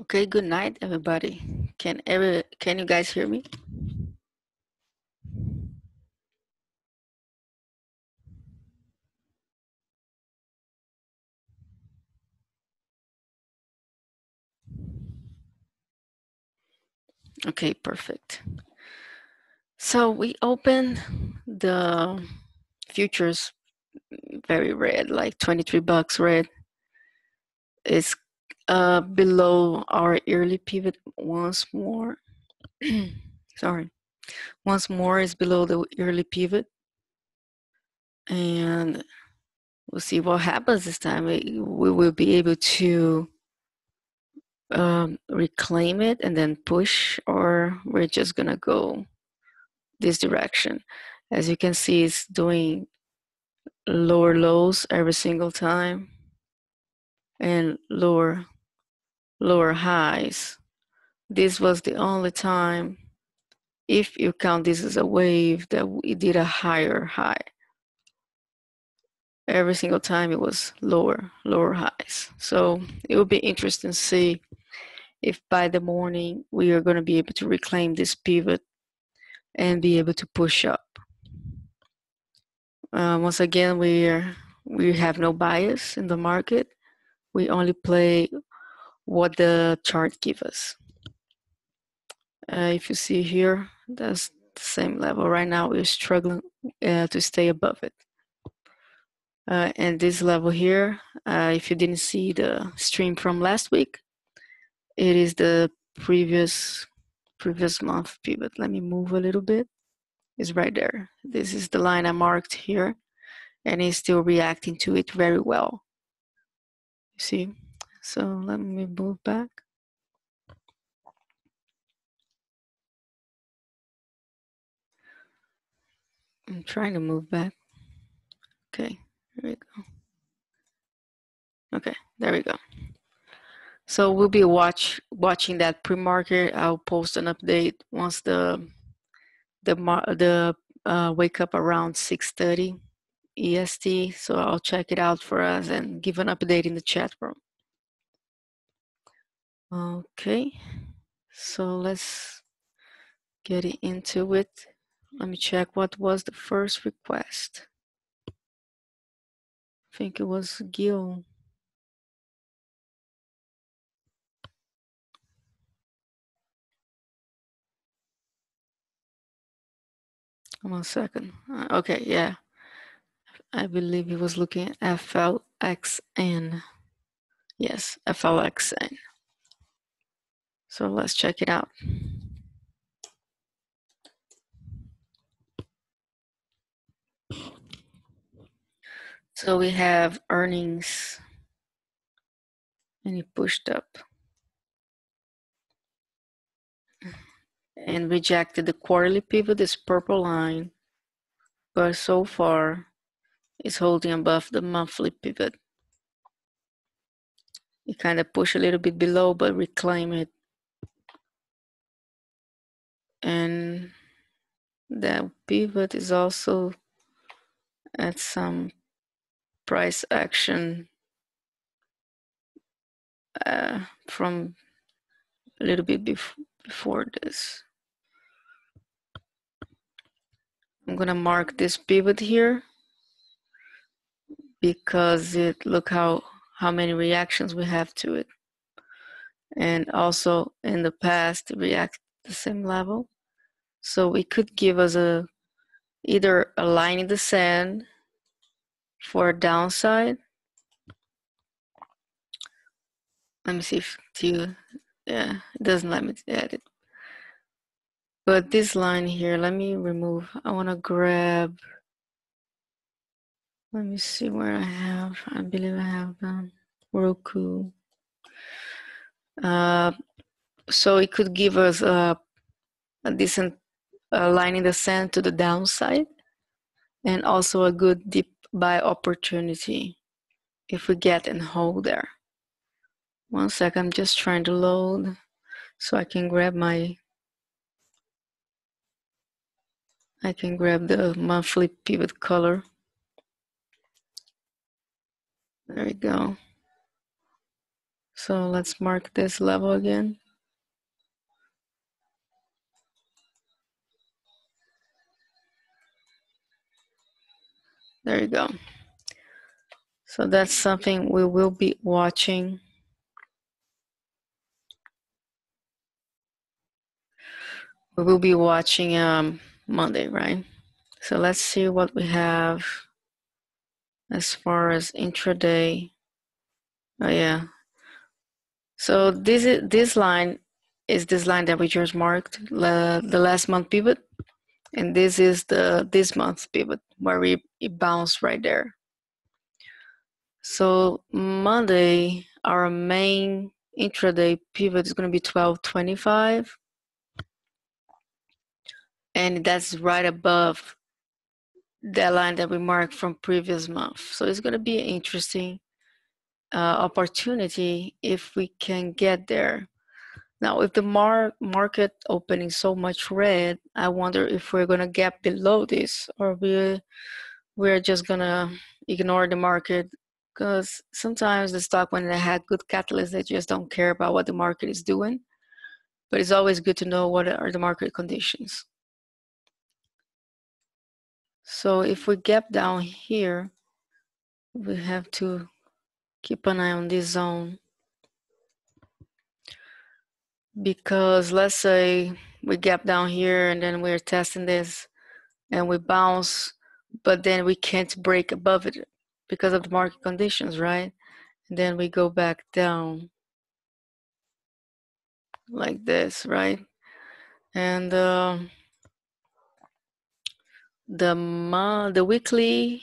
Okay, good night, everybody. Can you guys hear me? Okay, perfect. So we opened the futures very red, like 23 bucks red. It's below our yearly pivot once more. Sorry. Once more is below the yearly pivot. And we'll see what happens this time. We will be able to reclaim it and then push, or we're just gonna go this direction. As you can see, it's doing lower lows every single time and lower highs. This was the only time, if you count this as a wave, that we did a higher high. Every single time it was lower highs. So it will be interesting to see if by the morning we are going to be able to reclaim this pivot and be able to push up. Once again, we have no bias in the market. We only play what the chart gives us. If you see here, that's the same level. Right now, we're struggling to stay above it. And this level here, if you didn't see the stream from last week, it is the previous month pivot. Let me move a little bit. It's right there. This is the line I marked here, and it's still reacting to it very well. You see? So let me move back. I'm trying to move back. Okay, there we go. Okay, there we go. So we'll be watching that pre-market. I'll post an update once the wake up around 6:30 EST. So I'll check it out for us and give an update in the chat room. Okay, so let's get into it. Let me check what was the first request. I think it was GLUU. One second. Okay, yeah. I believe he was looking at FLXN. Yes, FLXN. So let's check it out. So we have earnings, and it pushed up and rejected the quarterly pivot, this purple line, but so far it's holding above the monthly pivot. It kind of pushed a little bit below, but reclaim it. And that pivot is also at some price action from a little bit before this. I'm gonna mark this pivot here because look how many reactions we have to it. And also in the past it reacted to the same level. So it could give us either a line in the sand for a downside. Let me see if yeah, it doesn't let me edit. But this line here, let me remove. I want to grab. Let me see where I have. I believe I have ROKU. So it could give us a decent line in the sand to the downside, and also a good deep buy opportunity if we get and hold there. One sec, I'm just trying to load so I can grab the monthly pivot color. There we go. So let's mark this level again. There you go. So that's something we will be watching. We will be watching Monday, right? So let's see what we have as far as intraday. Oh yeah. So this line is this line that we just marked, the last month pivot, and this is this month's pivot where it bounced right there. So Monday, our main intraday pivot is going to be 1225, and that's right above that line that we marked from previous month. So it's going to be an interesting opportunity if we can get there. Now, if the market opening so much red, I wonder if we're going to gap below this, or we're just going to ignore the market, because sometimes the stock, when they had good catalysts, they just don't care about what the market is doing. But it's always good to know what are the market conditions. So if we gap down here, we have to keep an eye on this zone, because let's say we gap down here and then we're testing this and we bounce, but then we can't break above it because of the market conditions, right? And then we go back down like this, right? And the weekly,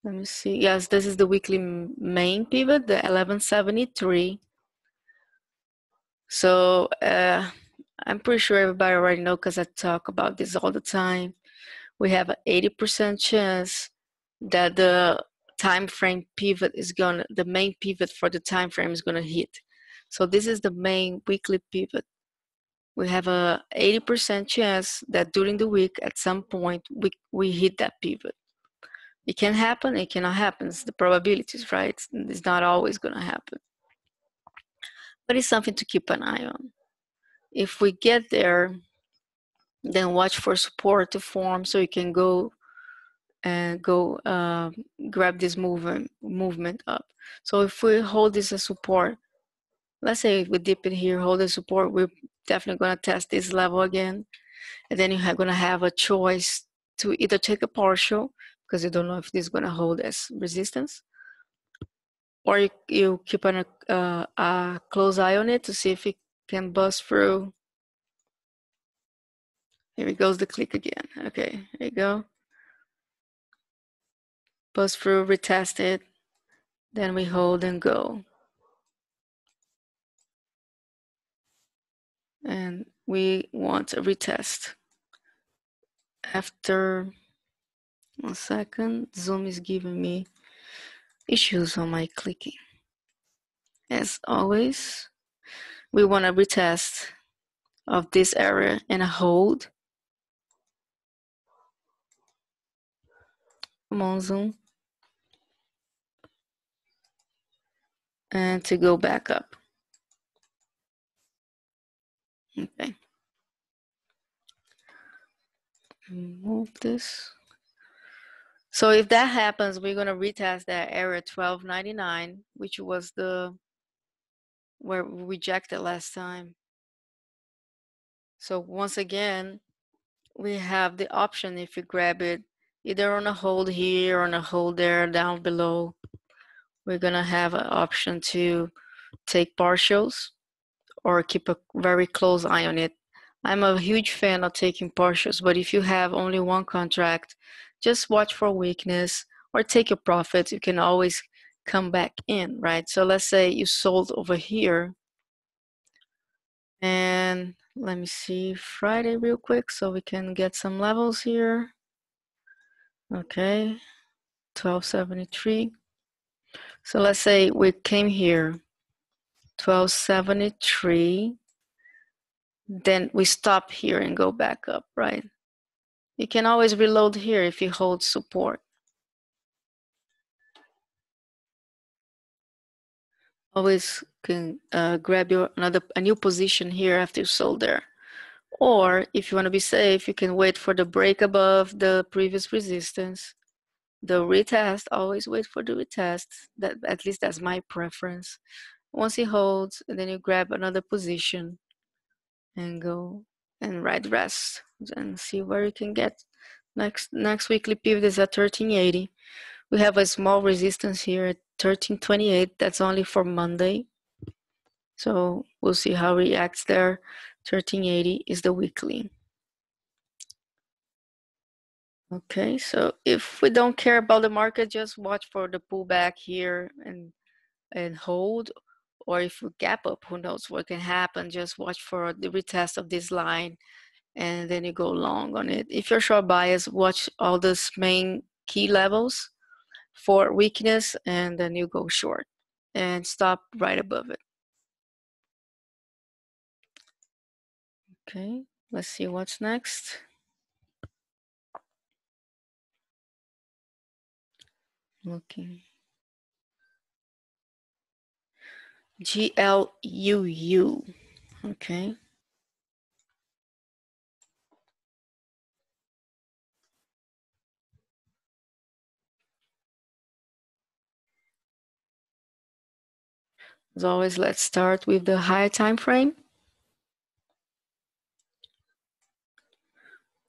let me see. Yes, this is the weekly main pivot, the 1173. So I'm pretty sure everybody already know, because I talk about this all the time. We have an 80% chance that the time frame pivot is gonna, the main pivot for the time frame is gonna hit. So this is the main weekly pivot. We have a 80% chance that during the week at some point we hit that pivot. It can happen, it cannot happen. It's the probabilities, right? It's not always gonna happen. But it's something to keep an eye on. If we get there, then watch for support to form so you can go and grab this movement up. So if we hold this as support, let's say we dip it here, hold the support, we're definitely going to test this level again. And then you're going to have a choice to either take a partial, because you don't know if this is going to hold as resistance, or you keep a close eye on it to see if it can bust through. Here it goes, the click again. Okay, there you go. Bust through, retest it, then we hold and go. And we want a retest. After 1 second, Zoom is giving me issues on my clicking. As always, we want a retest of this area and a hold. Come on, Zoom. And to go back up. Okay. Move this. So if that happens, we're going to retest that area 1299, which was where we rejected last time. So once again, we have the option, if you grab it, either on a hold here or on a hold there down below. We're gonna have an option to take partials or keep a very close eye on it. I'm a huge fan of taking partials, but if you have only one contract, just watch for weakness or take your profits. You can always come back in, right? So let's say you sold over here, and let me see Friday real quick so we can get some levels here. Okay, 1273. So let's say we came here, 1273, then we stop here and go back up, right? You can always reload here if you hold support. always can grab a new position here after you sold there. Or if you want to be safe, you can wait for the break above the previous resistance. The retest, always wait for the retest. That, at least that's my preference. Once it holds, and then you grab another position and go and ride rest and see where you can get. Next weekly pivot is at 1380. We have a small resistance here at 1328. That's only for Monday. So we'll see how it reacts there. 1380 is the weekly. Okay, so if we don't care about the market, just watch for the pullback here and hold. Or if we gap up, who knows what can happen. Just watch for the retest of this line and then you go long on it. If you're short bias, watch all those main key levels for weakness and then you go short and stop right above it. Okay, let's see what's next. Looking. GLUU. Okay. As always, let's start with the higher time frame.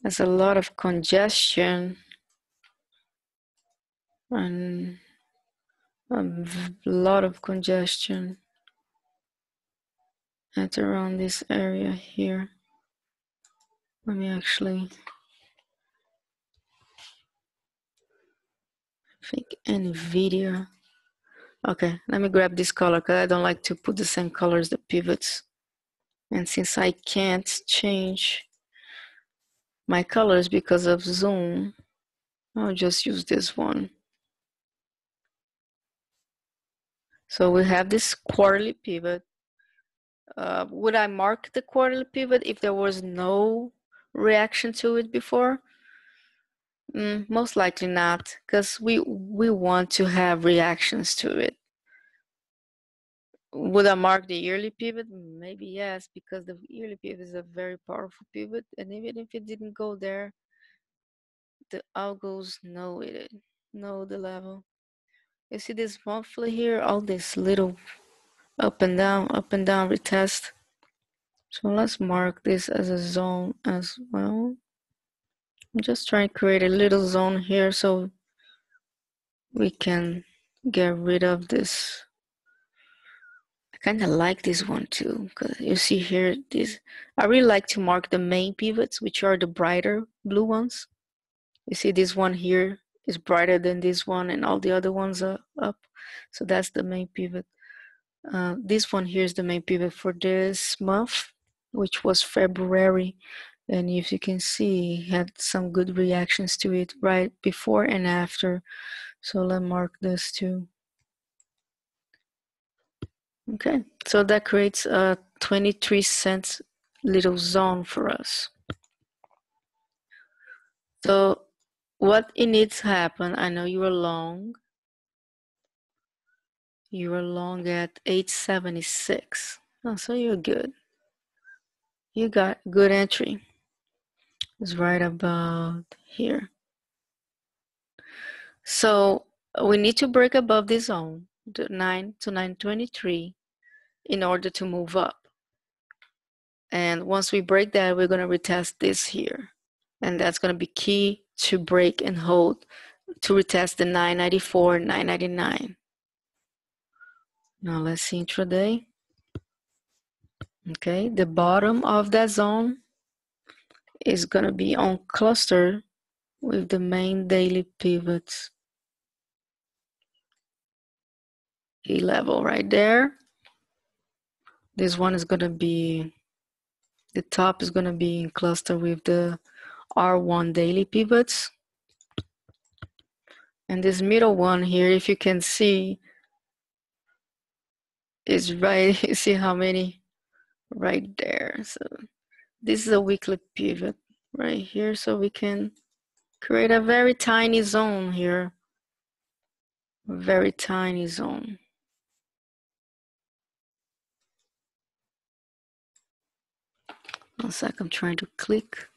There's a lot of congestion and a lot of congestion at around this area here. Let me actually think NVIDIA. Okay, let me grab this color because I don't like to put the same color as the pivots. And since I can't change my colors because of Zoom, I'll just use this one. So we have this quarterly pivot. Would I mark the quarterly pivot if there was no reaction to it before? Most likely not, because we want to have reactions to it. Would I mark the yearly pivot? Maybe yes, because the yearly pivot is a very powerful pivot, and even if it didn't go there, the algos know it, know the level. You see this monthly here, all this little up and down retest. So let's mark this as a zone as well. I'm just trying to create a little zone here so we can get rid of this. I kind of like this one too, because you see here, I really like to mark the main pivots, which are the brighter blue ones. You see this one here is brighter than this one and all the other ones are up. So that's the main pivot. This one here is the main pivot for this month, which was February. And if you can see, had some good reactions to it right before and after. So let's mark this too. Okay, so that creates a 23 cents little zone for us. So what it needs to happen, I know you are long. You are long at 876. Oh, so you're good. You got good entry. It's right about here. So we need to break above this zone, the 9 to 923, in order to move up. And once we break that, we're going to retest this here. And that's going to be key to break and hold to retest the 994, 999. Now let's see intraday. Okay, the bottom of that zone is going to be on cluster with the main daily pivots. A level right there. This one is going to be, the top is going to be in cluster with the R1 daily pivots. And this middle one here, if you can see, is right, you see how many right there. So this is a weekly pivot right here. So we can create a very tiny zone here. A very tiny zone. 1 sec, I'm trying to click.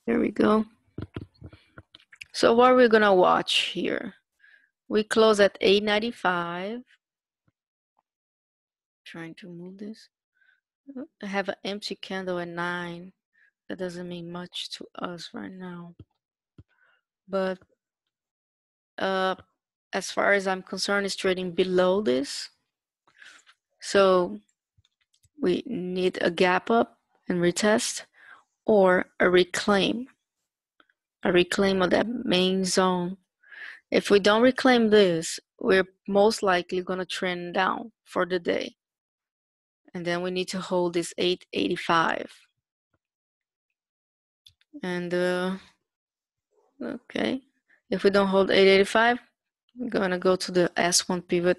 There we go. So what are we gonna watch here? We close at 895. Trying to move this. I have an empty candle at 9. That doesn't mean much to us right now. But as far as I'm concerned, it's trading below this. So we need a gap up and retest, or a reclaim of that main zone. If we don't reclaim this, we're most likely going to trend down for the day. And then we need to hold this 885. And okay, if we don't hold 885, we're going to go to the S1 pivot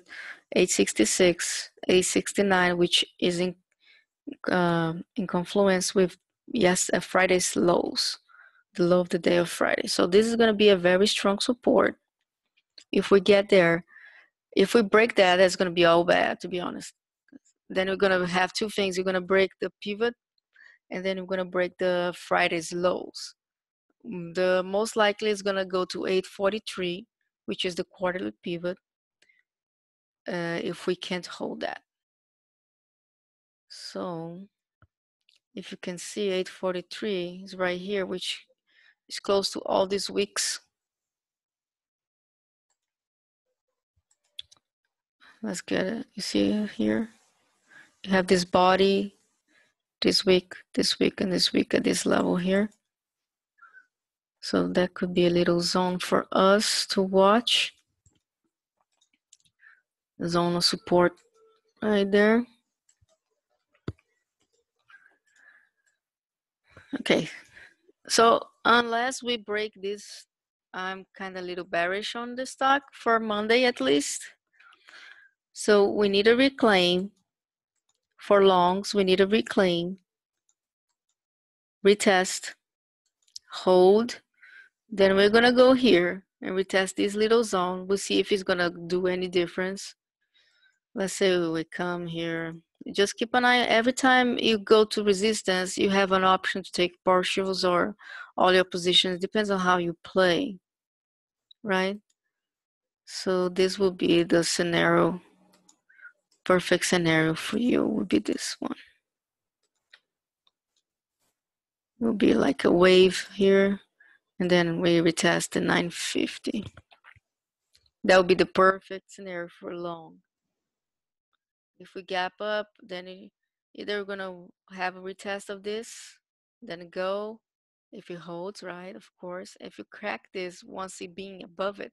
866, 869, which is in confluence with Friday's lows, the low of the day of Friday. So this is going to be a very strong support. If we get there, if we break that, that's going to be all bad, to be honest. Then we're going to have two things. You're going to break the pivot, and then we're going to break the Friday's lows. The most likely is going to go to 843, which is the quarterly pivot, if we can't hold that. So if you can see, 843 is right here, which is close to all these wicks. Let's get it. You see here, you have this body, this wick, and this wick at this level here. So that could be a little zone for us to watch. Zone of support right there. Okay, so unless we break this, I'm kind of a little bearish on the stock for Monday at least. So we need a reclaim. For longs, we need a reclaim, retest, hold. Then we're gonna go here and retest this little zone. We'll see if it's gonna do any difference. Let's say we come here. Just keep an eye. Every time you go to resistance, you have an option to take partials or all your positions. It depends on how you play, right? So this will be the scenario. Perfect scenario for you would be this one. Will be like a wave here, and then we retest the 950. That would be the perfect scenario for long. If we gap up, then either we're gonna have a retest of this, then go. If it holds, right, of course. If you crack this, once it being above it,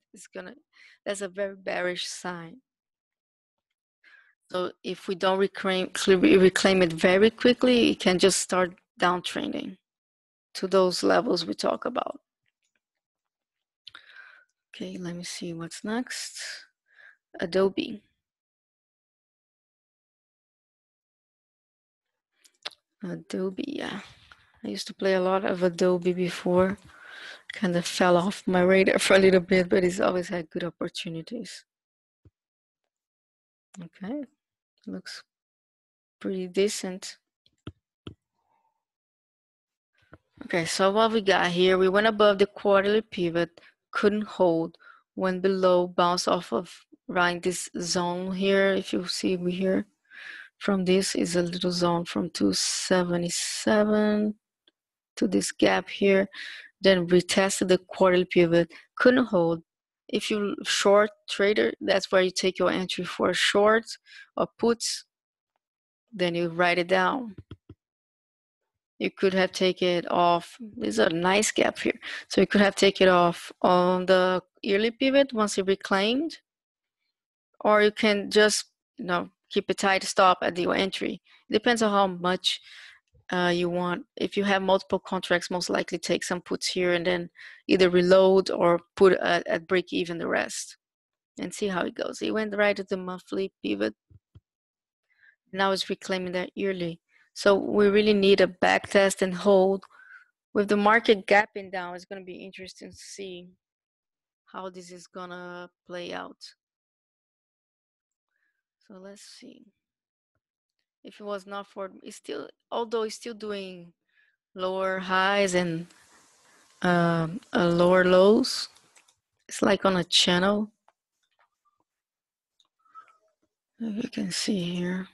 that's a very bearish sign. So if we don't reclaim it very quickly, it can just start downtrending to those levels we talk about. Okay, let me see what's next. Adobe. Adobe, yeah. I used to play a lot of Adobe before. Kind of fell off my radar for a little bit, but it's always had good opportunities. Okay, looks pretty decent. Okay, so what we got here, we went above the quarterly pivot, couldn't hold, went below, bounced off of right this zone here. If you see here, from this is a little zone from 277 to this gap here, then retested the quarterly pivot, couldn't hold. If you short trader, that's where you take your entry for shorts or puts, then you write it down. You could have taken it off. There's a nice gap here. So you could have taken it off on the yearly pivot once you reclaimed, or you can just, keep a tight stop at your entry. It depends on how much you want. If you have multiple contracts, most likely take some puts here and then either reload or put at break even the rest and see how it goes. It went right at the monthly pivot. Now it's reclaiming that yearly. So we really need a back test and hold. With the market gapping down, it's going to be interesting to see how this is going to play out. So let's see. If it was not for, it's still, although it's still doing lower highs and lower lows, it's like on a channel. If you can see here.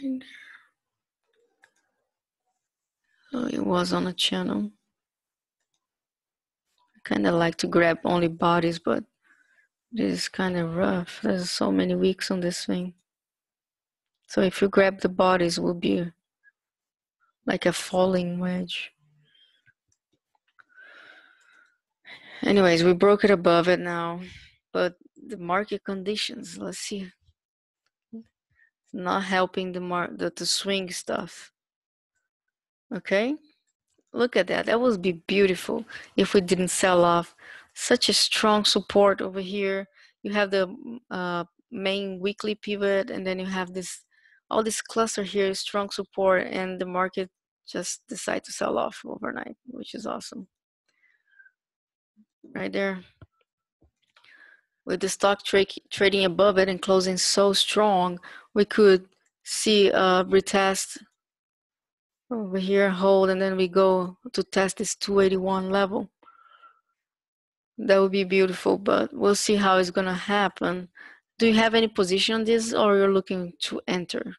Right there. So it was on a channel. I kind of like to grab only bodies, but this is kind of rough. There's so many weeks on this thing. So if you grab the bodies, it will be like a falling wedge. Anyways, we broke it above it now, but the market conditions, let's see, not helping the swing stuff. Okay, look at that. That would be beautiful if we didn't sell off. Such a strong support over here. You have the main weekly pivot, and then you have this, all this cluster here, strong support, and the market just decide to sell off overnight, which is awesome. Right there. With the stock trading above it and closing so strong, we could see a retest over here, hold, and then we go to test this 281 level. That would be beautiful, but we'll see how it's gonna happen. Do you have any position on this, or you're looking to enter?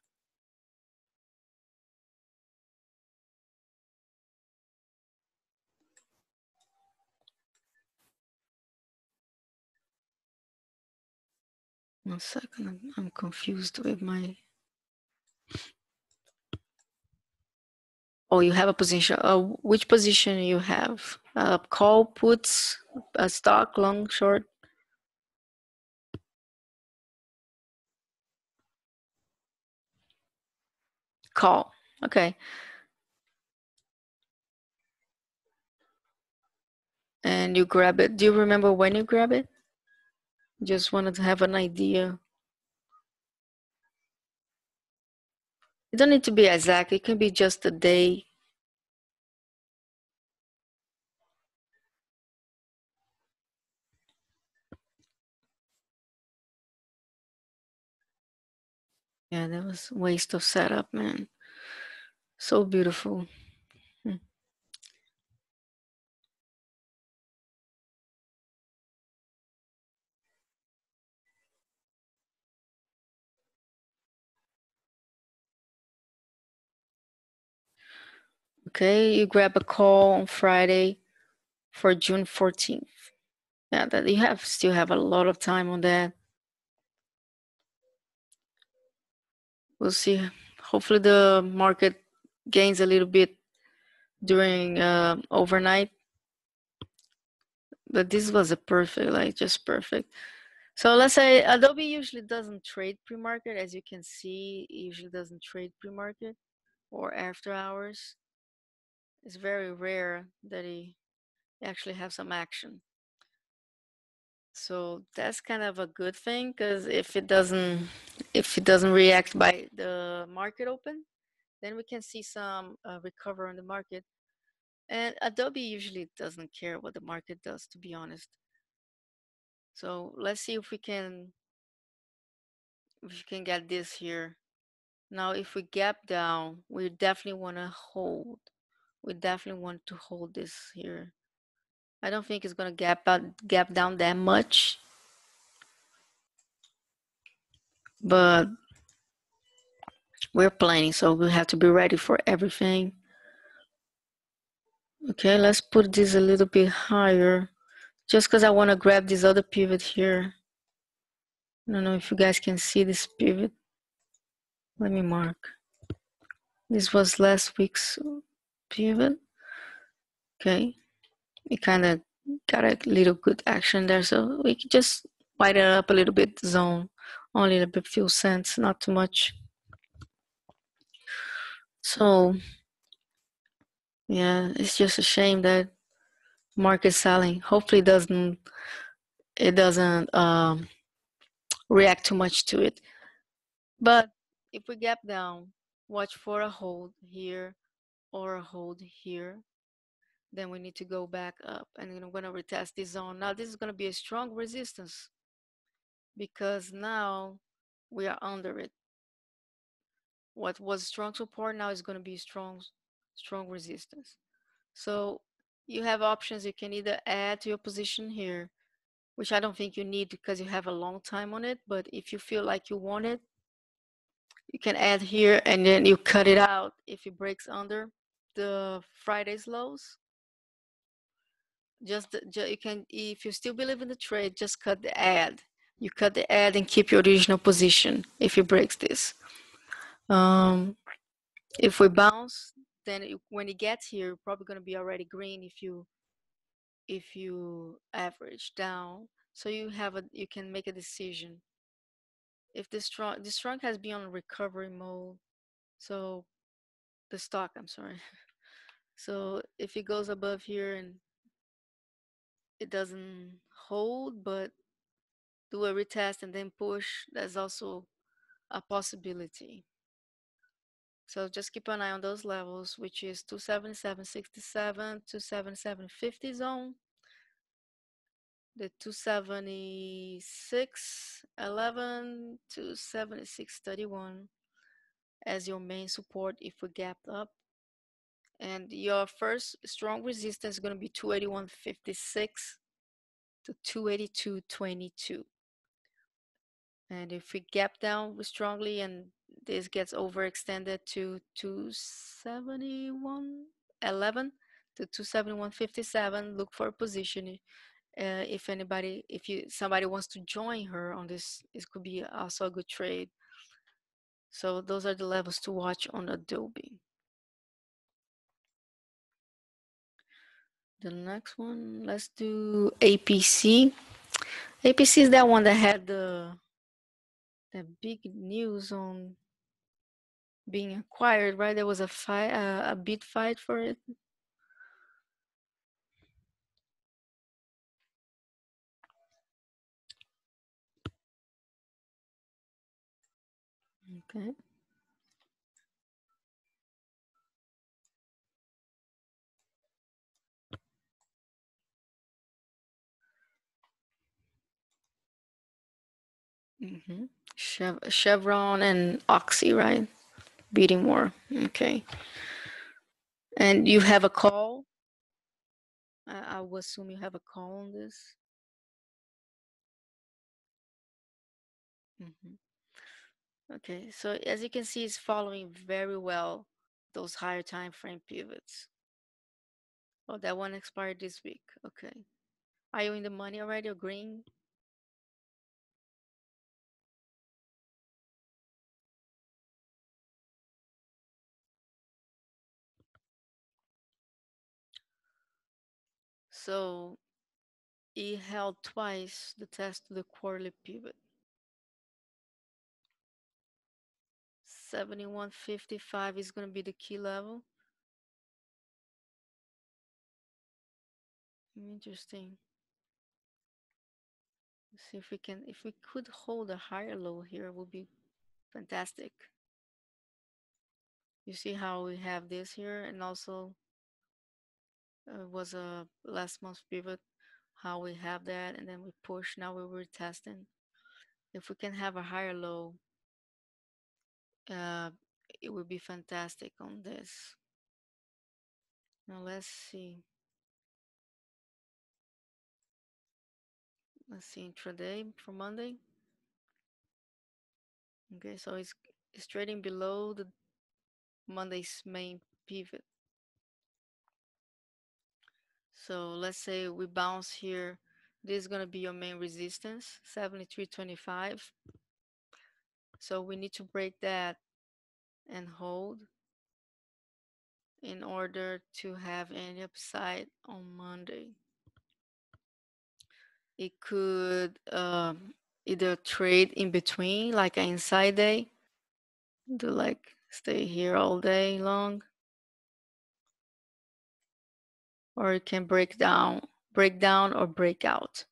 One second, I'm confused with my. Oh, you have a position. Which position you have? Call, puts, stock, long, short? Call. Okay. And you grab it. Do you remember when you grab it? Just wanted to have an idea. It don't need to be exact. It can be just a day. Yeah, that was a waste of setup, man. So beautiful. Okay, you grab a call on Friday for June 14th. Yeah, that you still have a lot of time on that. We'll see. Hopefully the market gains a little bit during overnight. But this was a perfect, like just perfect. So let's say Adobe usually doesn't trade pre-market. As you can see, it usually doesn't trade pre-market or after hours. It's very rare that he actually have some action. So that's kind of a good thing, because if it doesn't react by the market open, then we can see some recover on the market. And Adobe usually doesn't care what the market does, to be honest. So let's see if we can get this here. Now, if we gap down, we definitely want to hold. We definitely want to hold this here. I don't think it's gonna gap down that much, but we're planning, so we have to be ready for everything. Okay, let's put this a little bit higher, just because I want to grab this other pivot here. I don't know if you guys can see this pivot. Let me mark. This was last week's pivot. Okay, we kind of got a little good action there, so we can just widen it up a little bit, zone, only a bit, few cents, not too much. So yeah, it's just a shame that market selling hopefully it doesn't react too much to it. But if we gap down, watch for a hold here or a hold here, then we need to go back up, and then I'm going to retest this zone. Now this is going to be a strong resistance, because now we are under it. What was strong support now is going to be strong resistance. So you have options. You can either add to your position here, which I don't think you need because you have a long time on it. But if you feel like you want it, you can add here and then you cut it out if it breaks under the Friday's lows. You can, if you still believe in the trade, just cut the add. You cut the add and keep your original position if it breaks this. If we bounce, then when it gets here, you're probably going to be already green if you average down. So you can make a decision. If this strong has been on recovery mode, so the stock, I'm sorry. So if it goes above here and it doesn't hold, but do a retest and then push, that's also a possibility. So just keep an eye on those levels, which is 277.67, 277.50 zone, the 276.11 to 76.31 as your main support if we gapped up. And your first strong resistance is going to be 281.56 to 282.22. And if we gap down strongly and this gets overextended to 271.11 to 271.57, look for a position. If somebody wants to join her on this, it could be also a good trade. So those are the levels to watch on Adobe. The next one, let's do APC. APC is that one that had the big news on being acquired, right? There was a fight, a bid fight for it. Okay. Chevron and Oxy, right? Bidding war. Okay. And you have a call? I will assume you have a call on this. Okay, so as you can see, it's following very well those higher time frame pivots. Oh, that one expired this week. Okay. Are you in the money already or green? So it held twice the test of the quarterly pivot. 71.55 is going to be the key level. Interesting. Let's see if we could hold a higher low here, it would be fantastic. You see how we have this here, and also was a last month's pivot, how we have that, and then we push. Now we're retesting. If we can have a higher low, it would be fantastic on this. Now let's see. Let's see intraday for Monday. Okay, so it's trading below the Monday's main pivot. So let's say we bounce here. This is going to be your main resistance, 73.25. So we need to break that and hold in order to have any upside on Monday. It could either trade in between, like an inside day, do like stay here all day long, or it can break down or break out.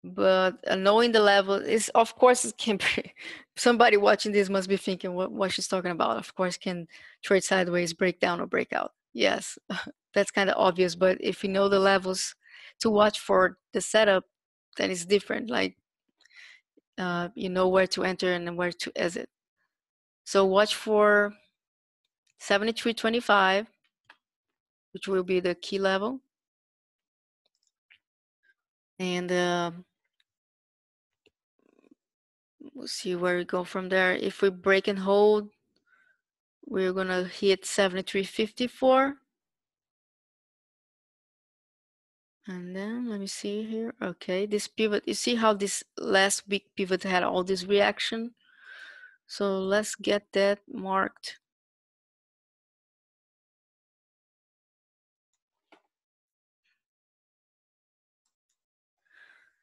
But knowing the level is, of course, it can be, somebody watching this must be thinking what she's talking about. Of course, can trade sideways, break down or break out. Yes, that's kind of obvious. But if you know the levels to watch for the setup, then it's different. Like you know where to enter and where to exit. So watch for 73.25, which will be the key level. And we'll see where we go from there. If we break and hold, we're gonna hit 73.54. And then let me see here. Okay, this pivot, you see how this last week pivot had all this reaction? So let's get that marked.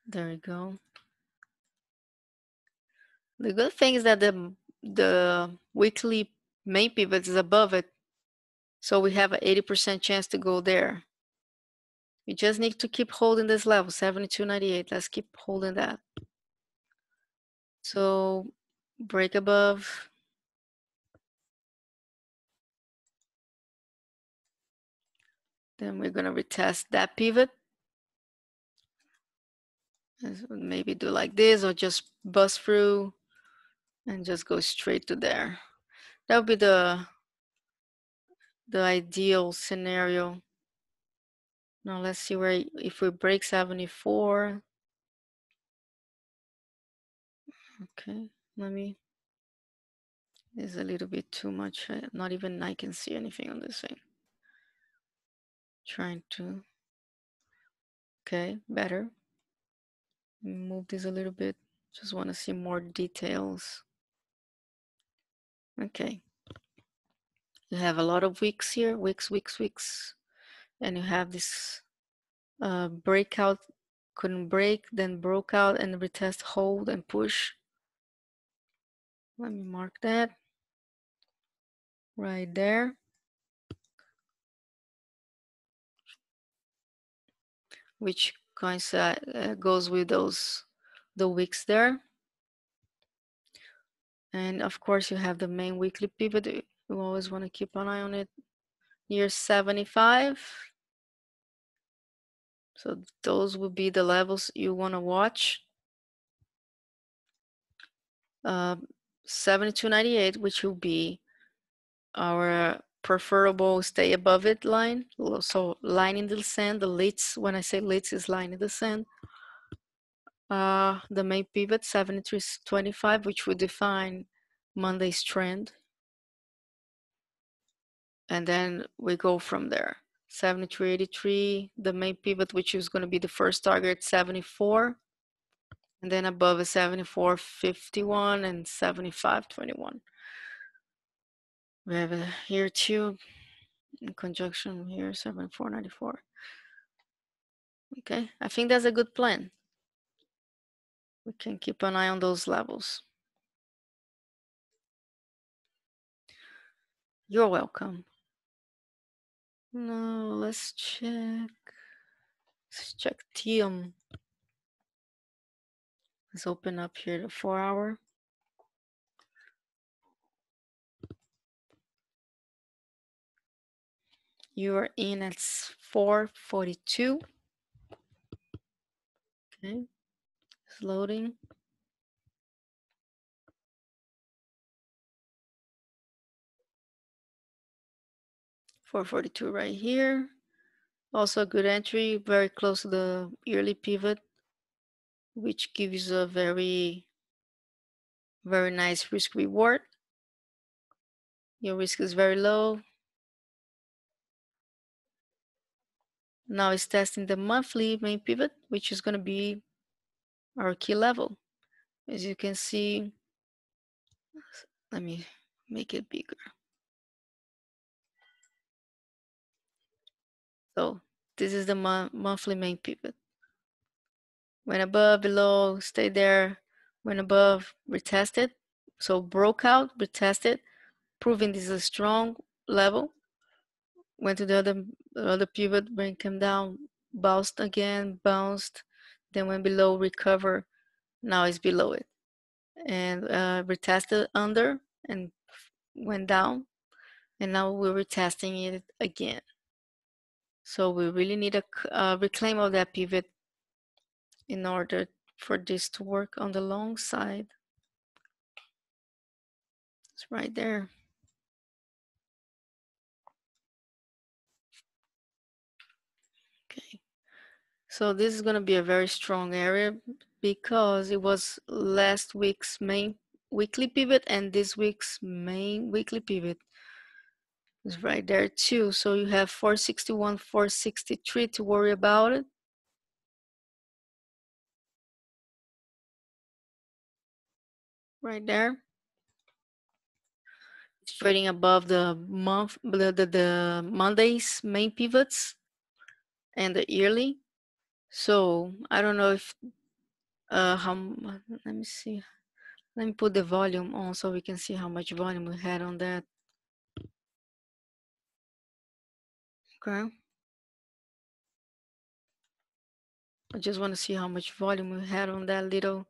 There we go. The good thing is that the weekly main pivot is above it. So we have an 80% chance to go there. We just need to keep holding this level, 72.98. Let's keep holding that. So break above. Then we're gonna retest that pivot. Maybe do like this or just bust through and just go straight to there. That would be the ideal scenario. Now let's see where, if we break 74. Okay, let me, there's a little bit too much. Not even I can see anything on this thing. Trying to, okay, better. Move this a little bit. Just want to see more details. Okay. You have a lot of wicks here, wicks. And you have this breakout, couldn't break, then broke out and retest, hold and push. Let me mark that right there. Which goes with the wicks there. And of course you have the main weekly pivot. You always want to keep an eye on it near 75. So those will be the levels you want to watch. 72.98, which will be our preferable stay above it line. So line in the sand, the leads, when I say leads, is line in the sand. The main pivot 73.25, which would define Monday's trend. And then we go from there. 73.83, the main pivot, which is going to be the first target, 74. And then above is 74.51 and 75.21. We have here too, in conjunction here, 74.94. Okay, I think that's a good plan. We can keep an eye on those levels. You're welcome. Now let's check. Let's check TEUM. Let's open up here the 4-hour. You are in at 4:42. Okay, it's loading. $4.42 right here. Also a good entry, very close to the yearly pivot, which gives a very, very nice risk reward. Your risk is very low. Now it's testing the monthly main pivot, which is going to be our key level. As you can see, let me make it bigger. So this is the monthly main pivot. Went above, below, stay there. Went above, retested. So broke out, retested, proving this is a strong level. Went to the other pivot, then came down, bounced again, bounced, then went below, recover. Now it's below it. And retested under and went down. And now we're retesting it again. So we really need a reclaim of that pivot in order for this to work on the long side. It's right there. Okay, so this is going to be a very strong area because it was last week's main weekly pivot and this week's main weekly pivot is right there too. So you have 461, 463 to worry about it. Right there. It's trading above the Monday's main pivots and the yearly. So I don't know if let me see. Let me put the volume on so we can see how much volume we had on that. Okay. I just want to see how much volume we had on that little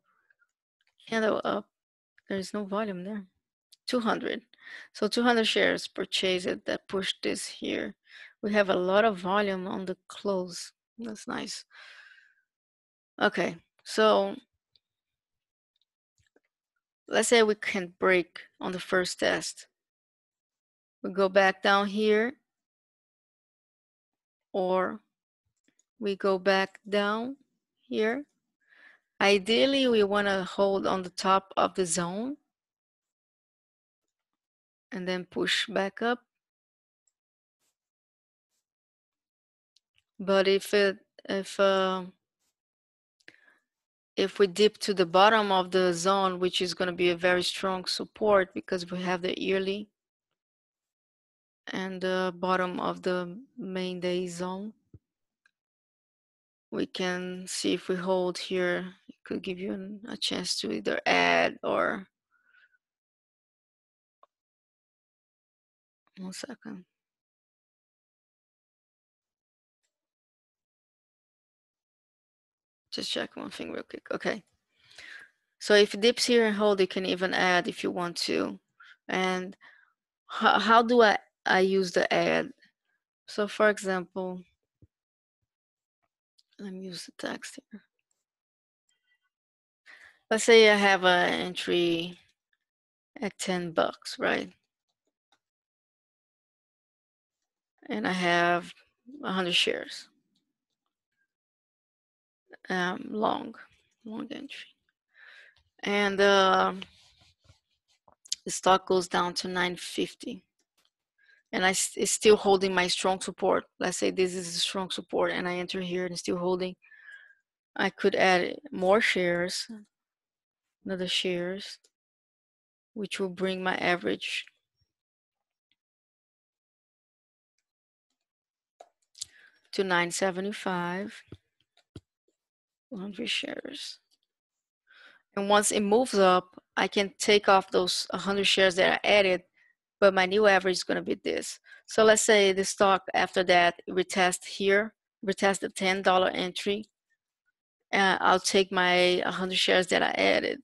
candle up. There's no volume there. 200. So 200 shares purchased that pushed this here. We have a lot of volume on the close. That's nice. Okay, so let's say we can break on the first test. We go back down here, or we go back down here. Ideally, we want to hold on the top of the zone and then push back up. But if we dip to the bottom of the zone, which is going to be a very strong support because we have the yearly and the bottom of the main day zone, we can see if we hold here, it could give you a chance to either add or, one second. Just check one thing real quick. Okay. So if it dips here and hold, you can even add if you want to. And how do I use the add? So for example, let me use the text here. Let's say I have an entry at $10, right? And I have 100 shares. Long entry. And the stock goes down to 950. And it's still holding my strong support. Let's say this is a strong support and I enter here and it's still holding. I could add more shares, another shares, which will bring my average to 975, 100 shares. And once it moves up, I can take off those 100 shares that I added, but my new average is going to be this. So let's say the stock after that retest here, retest the $10 entry, and I'll take my 100 shares that I added.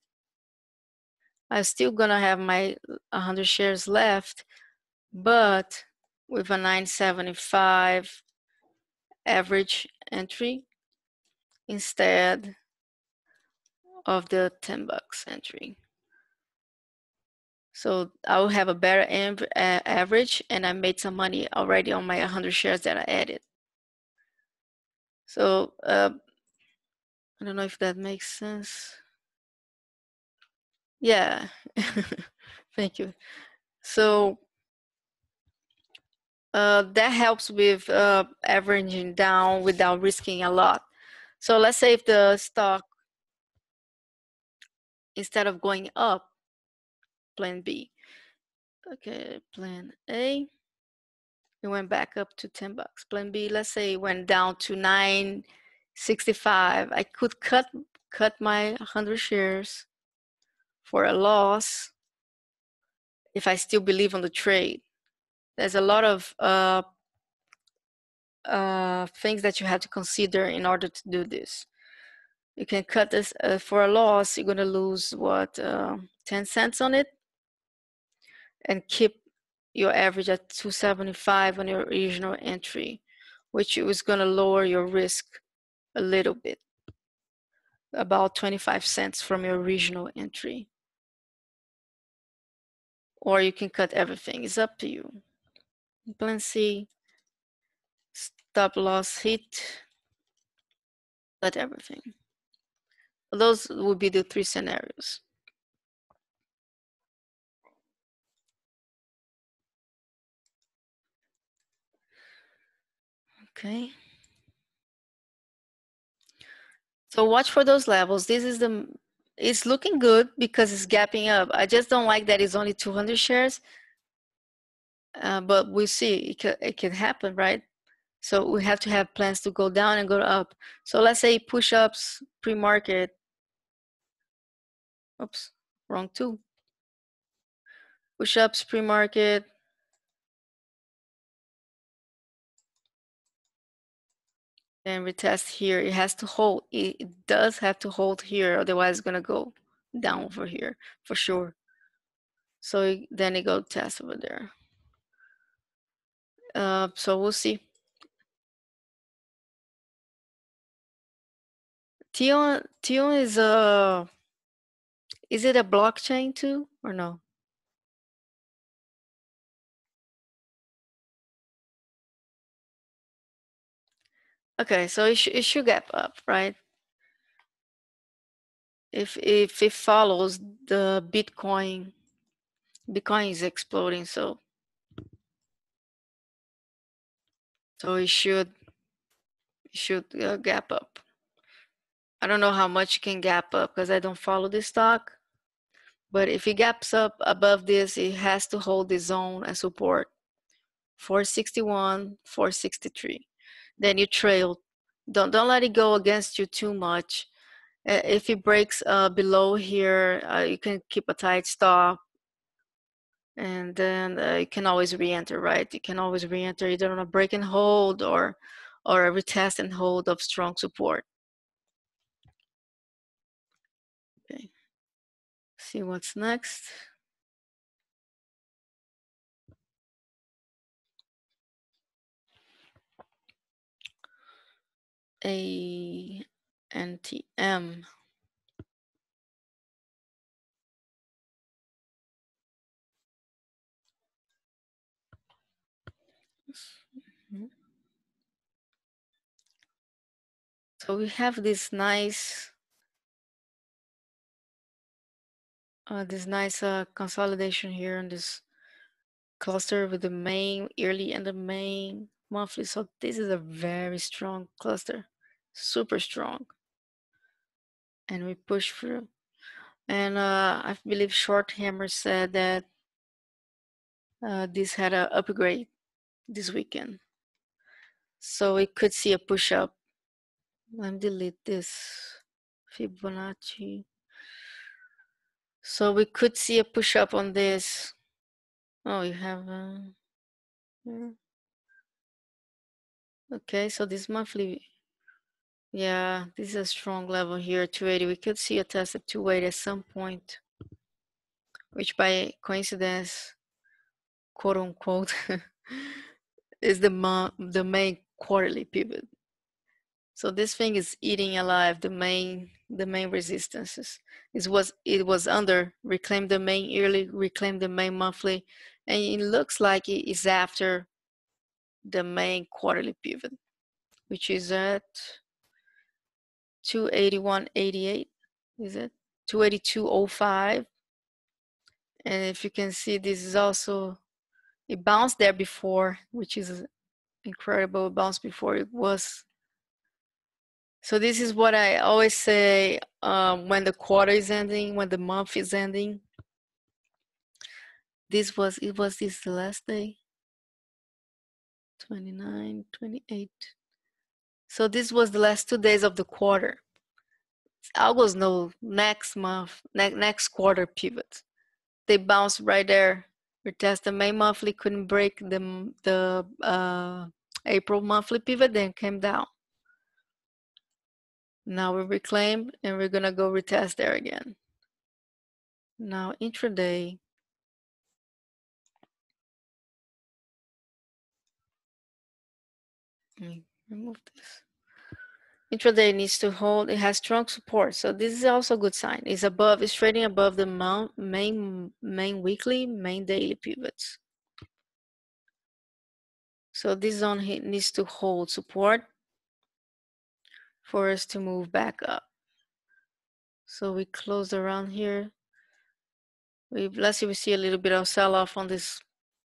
I'm still going to have my 100 shares left, but with a 975 average entry instead of the $10 entry. So I will have a better average, and I made some money already on my 100 shares that I added. So I don't know if that makes sense. Yeah, thank you. So that helps with averaging down without risking a lot. So let's say if the stock, instead of going up, plan B. Okay, plan A, it went back up to $10. Plan B, let's say it went down to 965. I could cut my 100 shares for a loss if I still believe on the trade. There's a lot of things that you have to consider in order to do this. You can cut this for a loss. You're gonna lose what 10 cents on it, and keep your average at 275 on your original entry, which is gonna lower your risk a little bit. about 25 cents from your original entry. Or you can cut everything, it's up to you. Plan C, stop loss hit, cut everything. Those would be the 3 scenarios. Okay. So watch for those levels. This is it's looking good because it's gapping up. I just don't like that it's only 200 shares, but we'll see. It can happen, right? So we have to have plans to go down and go up. So let's say push-ups pre-market. Oops, wrong two. Push-ups pre-market. And retest here. It has to hold. It does have to hold here, otherwise it's gonna go down over here for sure. So then it go test over there. So we'll see. TEUM is it a blockchain too or no? Okay, so it should gap up, right? If it follows the Bitcoin is exploding, so it should gap up. I don't know how much it can gap up because I don't follow this stock, but if it gaps up above this, it has to hold the zone as support. 461, 463. Then you trail. Don't let it go against you too much. If it breaks below here, you can keep a tight stop, and then you can always re-enter, right? You can always re-enter either on a break and hold or a retest and hold of strong support. Okay. See what's next. ANTM. So we have this nice consolidation here on this cluster with the main yearly and the main monthly. So this is a very strong cluster, super strong. And we push through. And I believe Short Hammer said that this had an upgrade this weekend. So we could see a push up. Let me delete this Fibonacci. So we could see a push up on this. Oh, you have okay, so this monthly, yeah, this is a strong level here, 280. We could see a test at 280 at some point, which by coincidence, quote unquote, is the main quarterly pivot. So this thing is eating alive the main resistances. It was under, reclaim the main yearly, reclaim the main monthly, and it looks like it is after the main quarterly pivot, which is at 281.88. Is it 282.05? And if you can see, this is also, it bounced there before, which is incredible. It bounced before it was. So this is what I always say when the quarter is ending, when the month is ending. It was this the last day? 29, 28. So this was the last 2 days of the quarter. I was no next month, next quarter pivot. They bounced right there. Retest the May monthly, couldn't break the April monthly pivot, then came down. Now we reclaim and we're gonna go retest there again. Now intraday. Let me remove this. Intraday needs to hold, it has strong support. So this is also a good sign. It's trading above the main weekly, main daily pivots. So this zone needs to hold support for us to move back up. So we closed around here. Let's see, we see a little bit of sell-off on this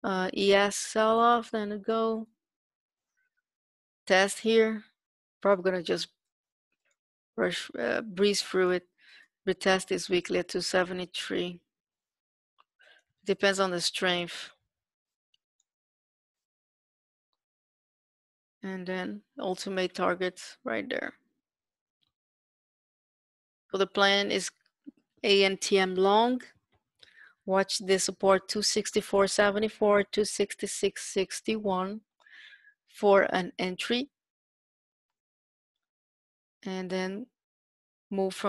ES sell-off, then it go test here. Probably gonna just breeze through it. Retest this weekly at 273. Depends on the strength. And then ultimate targets right there. So the plan is ANTM long. Watch the support 264.74, 266.61 for an entry. And then move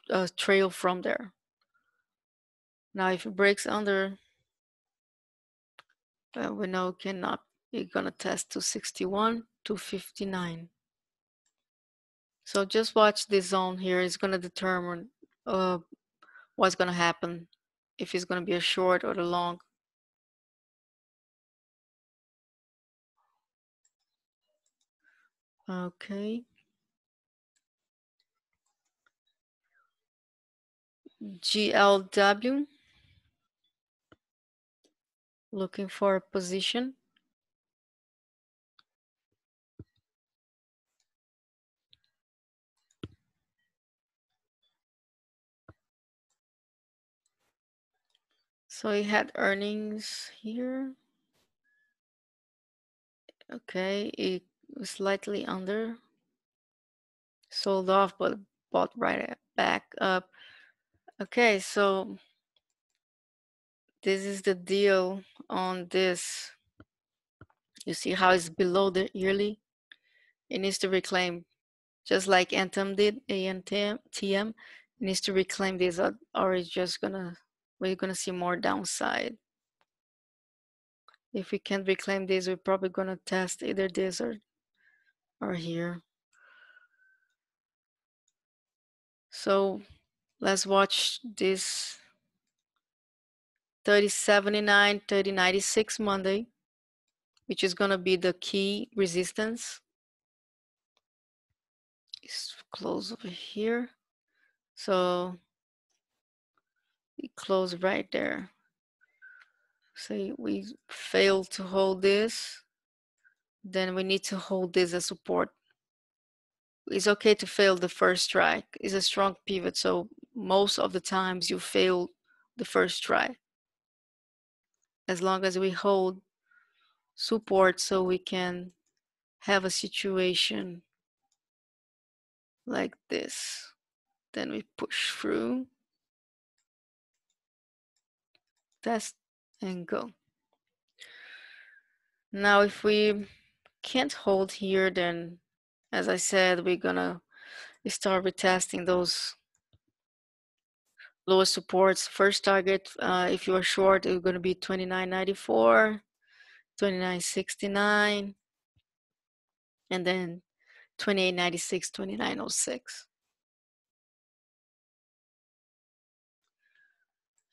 a trail from there. Now if it breaks under, we know it cannot. You're gonna test 261, 259. So just watch this zone here. It's gonna determine what's gonna happen, if it's gonna be a short or a long. Okay. GLW, looking for a position. So it had earnings here. Okay, it was slightly under. Sold off, but bought right back up. Okay, so this is the deal on this. You see how it's below the yearly? It needs to reclaim, just like ANTM did, ANTM, TM. It needs to reclaim this, or it's just we're gonna see more downside. If we can't reclaim this, we're probably gonna test either this or here. So let's watch this 3079, 3096 Monday, which is gonna be the key resistance. It's close over here. So we close right there. Say we fail to hold this, then we need to hold this as support. It's okay to fail the first strike. It's a strong pivot, so most of the times you fail the first try. As long as we hold support, so we can have a situation like this. Then we push through, test, and go. Now if we can't hold here, then as I said, we're gonna start retesting those lowest supports. First target, if you are short, it's gonna be 29.94, 29.69, and then 28.96, 29.06.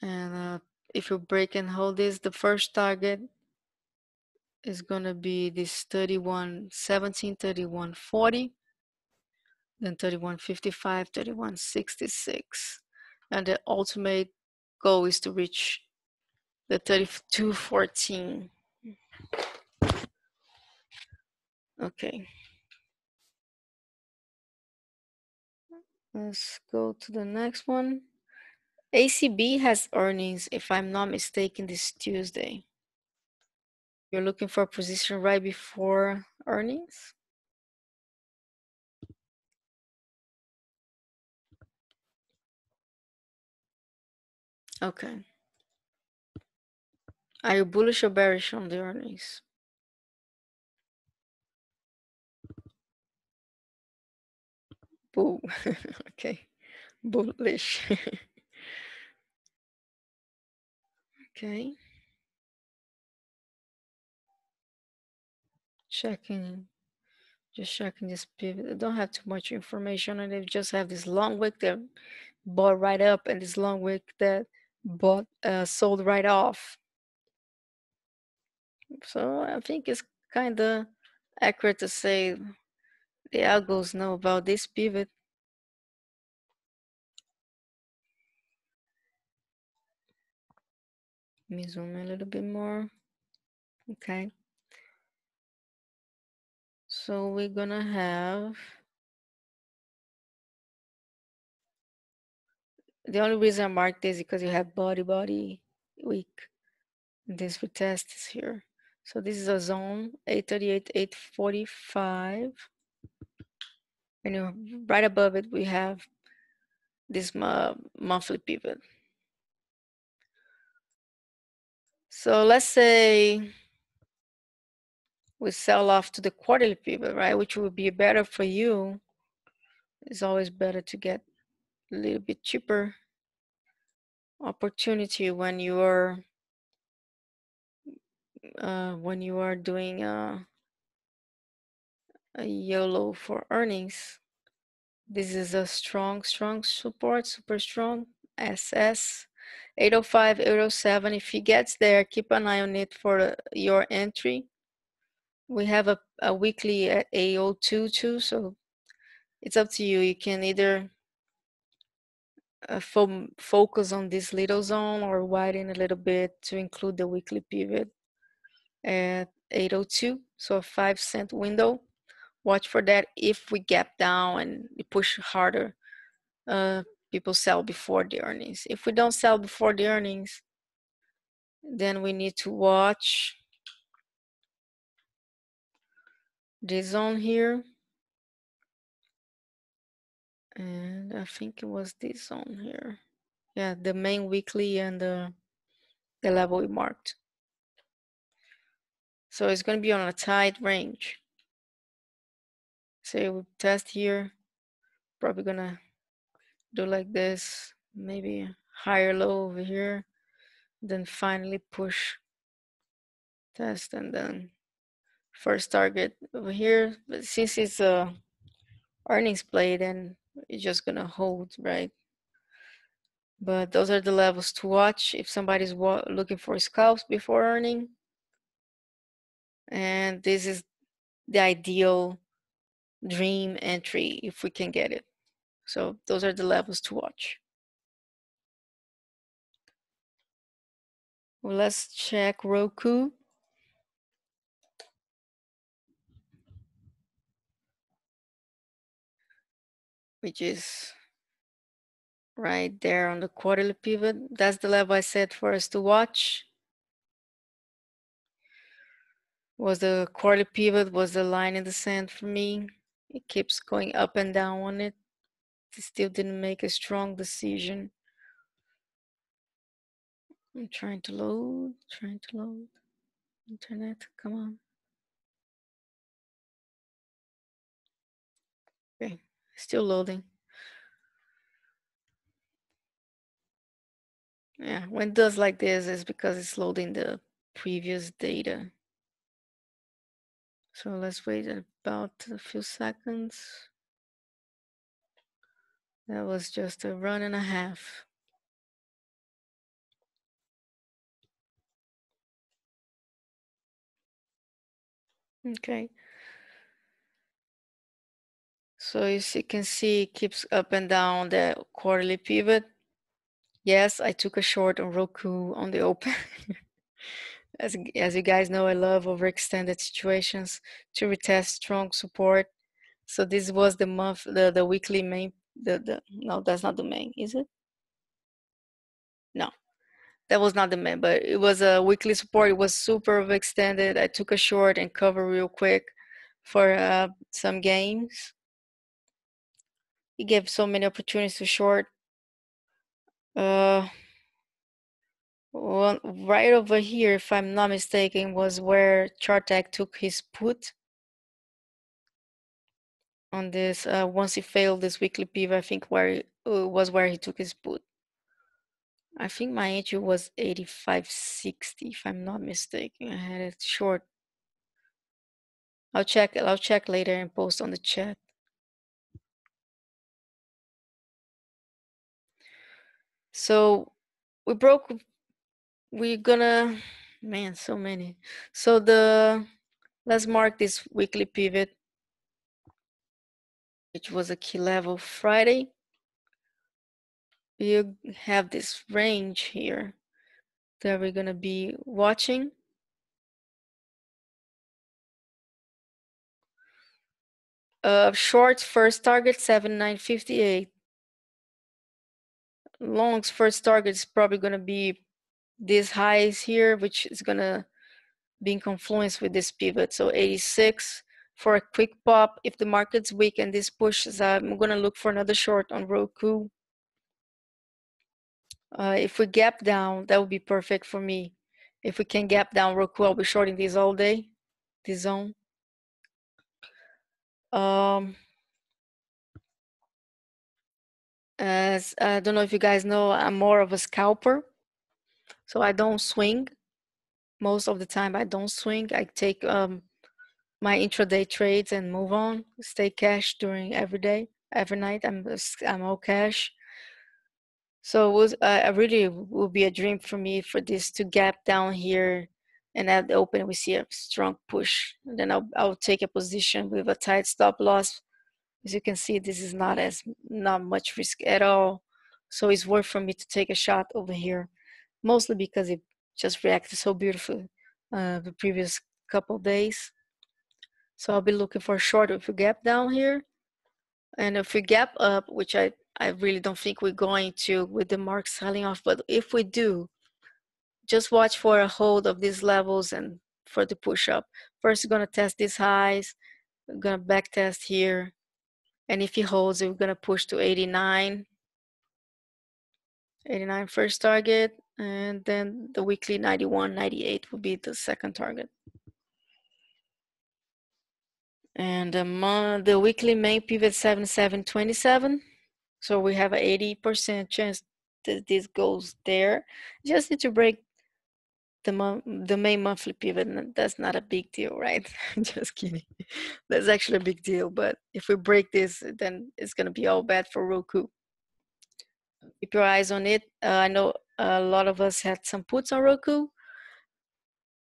And if you break and hold this, the first target is gonna be this 31.17, 31.40, then 31.55, 31.66. And the ultimate goal is to reach the 32.14. Okay. Let's go to the next one. ACB has earnings, if I'm not mistaken, this Tuesday. You're looking for a position right before earnings? Okay. Are you bullish or bearish on the earnings? Bull. Okay. Bullish. Okay. Checking Just checking this pivot. I don't have too much information on it. Just have this long wick that bought right up and this long wick that bought sold right off. So I think it's kind of accurate to say the algos know about this pivot. Let me zoom in a little bit more. Okay. So we're gonna have, the only reason I marked this is because you have body week. This retest is here. So this is a zone 838, 845. And right above it, we have this monthly pivot. So let's say we sell off to the quarterly pivot, right? Which would be better for you. It's always better to get a little bit cheaper opportunity when you are doing a YOLO for earnings. This is a strong support, super strong. SS 805, 807. If he gets there, keep an eye on it for your entry. We have a weekly at 802 too, so it's up to you. You can either focus on this little zone or widen a little bit to include the weekly pivot at 802, so a 5-cent window. Watch for that. If we gap down and push harder, people sell before the earnings. If we don't sell before the earnings, then we need to watch this zone here. And I think it was this zone here. Yeah, the main weekly and the level we marked. So it's going to be on a tight range. So we test here, probably going to do like this, maybe higher low over here, then finally push, test, and then first target over here. But since it's a earnings play, then it's just gonna hold, right? But those are the levels to watch if somebody's looking for scalps before earning. And this is the ideal dream entry if we can get it. So those are the levels to watch. Well, let's check ROKU. Which is right there on the quarterly pivot. That's the level I said for us to watch. Was the quarterly pivot, was the line in the sand for me. It keeps going up and down on it. It still didn't make a strong decision. I'm trying to load. Internet, come on. Okay, still loading. Yeah, when it does like this, it's because it's loading the previous data. So let's wait about a few seconds. That was just a run and a half. Okay. So as you can see, it keeps up and down the quarterly pivot. Yes, I took a short on ROKU on the open. As you guys know, I love overextended situations to retest strong support. So this was the month, the weekly main, no, that's not the main, is it? No, that was not the main, but it was a weekly support. It was super overextended. I took a short and cover real quick for some gains. It gave so many opportunities to short. Well, right over here, if I'm not mistaken, was where Chartek took his put on this. Once he failed this weekly pivot, I think was where he took his put. I think my entry was 85.60, if I'm not mistaken. I had it short. I'll check later and post on the chat. So we're gonna, man, so many. So let's mark this weekly pivot, which was a key level Friday. You have this range here that we're gonna be watching. Shorts first target 7958. Long's first target is probably gonna be these highs here, which is gonna be in confluence with this pivot. So 86 for a quick pop. If the market's weak and this pushes, I'm gonna look for another short on ROKU. If we gap down, that would be perfect for me. If we can gap down ROKU, I'll be shorting this all day, this zone. As I don't know if you guys know, I'm more of a scalper, so I don't swing. Most of the time, I don't swing. I take my intraday trades and move on. Stay cash during every day, every night. I'm all cash. So it was really would be a dream for me for this to gap down here, and at the open we see a strong push. And then I'll take a position with a tight stop loss. As you can see, this is not much risk at all. So it's worth for me to take a shot over here, mostly because it just reacted so beautifully the previous couple days. So I'll be looking for a short if we gap down here. And if we gap up, which I really don't think we're going to with the mark selling off, but if we do, just watch for a hold of these levels and for the push up. First, we're gonna test these highs. We're gonna back test here. And if he holds, we're gonna push to 89. 89 first target, and then the weekly 91, 98 will be the second target. And the weekly main pivot 7727. So we have an 80% chance that this goes there. Just need to break the main monthly pivot, and that's not a big deal, right? Just kidding. That's actually a big deal, but if we break this, then it's gonna be all bad for ROKU. Keep your eyes on it. I know a lot of us had some puts on ROKU,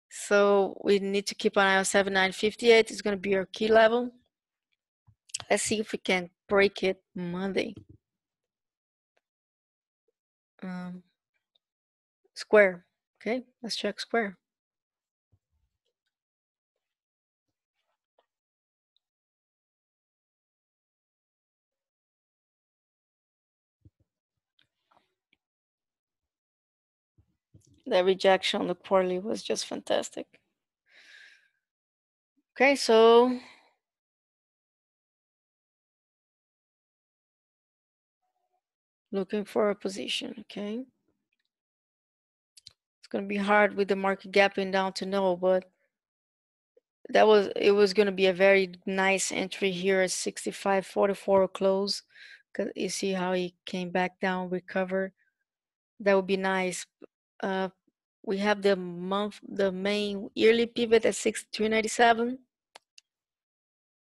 so we need to keep an eye on 7958. It's gonna be our key level. Let's see if we can break it Monday. Square. Okay, let's check square. The rejection on the quarterly was just fantastic. Okay, so looking for a position, okay? It's gonna be hard with the market gapping down to know, but it was gonna be a very nice entry here at 65.44 close. Cause you see how he came back down, recovered. That would be nice. We have the main yearly pivot at 63.97.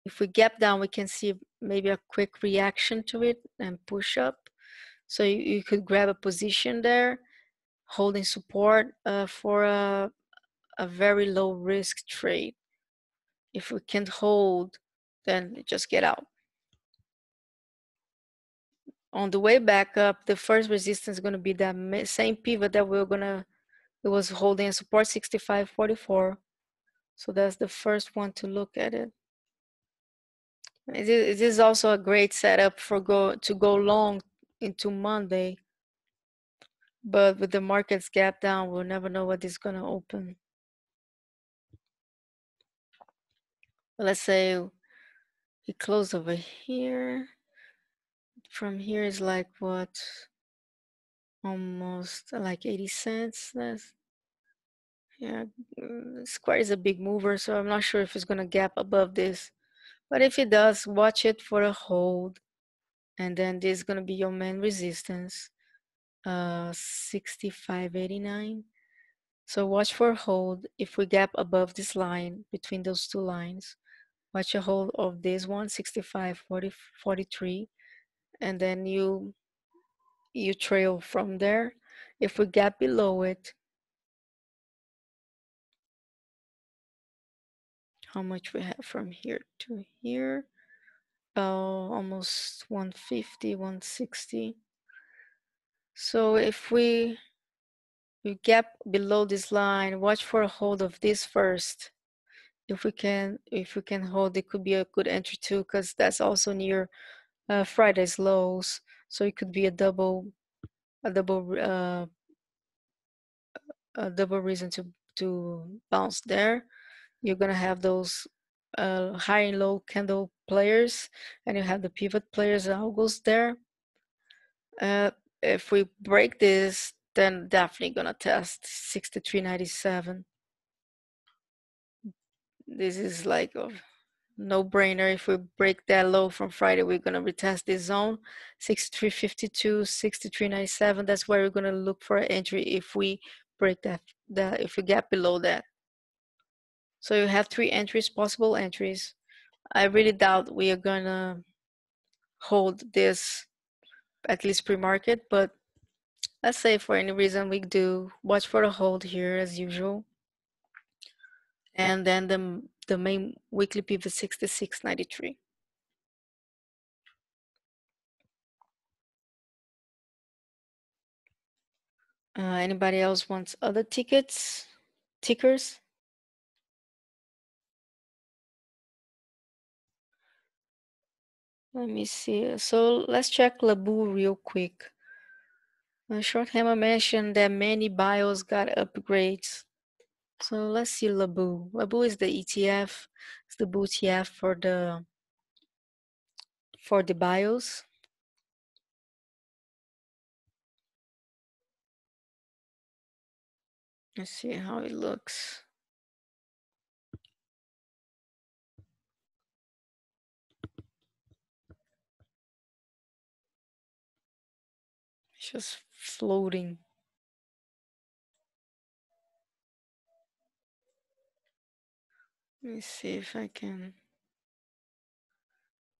If we gap down, we can see maybe a quick reaction to it and push up. So you could grab a position there, holding support for a very low risk trade. If we can't hold, then just get out. On the way back up, the first resistance is going to be that same pivot that it was holding a support 65.44. So that's the first one to look at it. It is also a great setup for to go long into Monday. But with the markets gap down, we'll never know what is going to open. Let's say we close over here. From here is like what? Almost like 80 cents. That's, yeah, Square is a big mover, so I'm not sure if it's going to gap above this. But if it does, watch it for a hold. And then this is going to be your main resistance, 65.89. So watch for a hold if we gap above this line, between those two lines. watch a hold of this one, 65.43, and then you trail from there. If we gap below it, how much we have from here to here? Almost 150, 160. So if we gap below this line, watch for a hold of this first. If we can hold, it could be a good entry too, because that's also near Friday's lows. So it could be a double reason to bounce there. You're gonna have those high and low candle players, and you have the pivot players and algos there. If we break this, then definitely gonna test 63.97. This is like a no-brainer. If we break that low from Friday, we're gonna retest this zone, 63.52, 63.97. That's where we're gonna look for an entry if we break that if we gap below that. So you have 3 entries, possible entries. I really doubt we are gonna hold this at least pre-market, but let's say for any reason we do, watch for the hold here as usual. And then the main weekly pivot 66.93. Anybody else wants other tickers? Let me see. So let's check LABU real quick. Short Hammer mentioned that many bios got upgrades. So let's see LABU. LABU is the ETF. It's the BOO ETF for the bios. Let's see how it looks. It's just floating. Let me see if I can.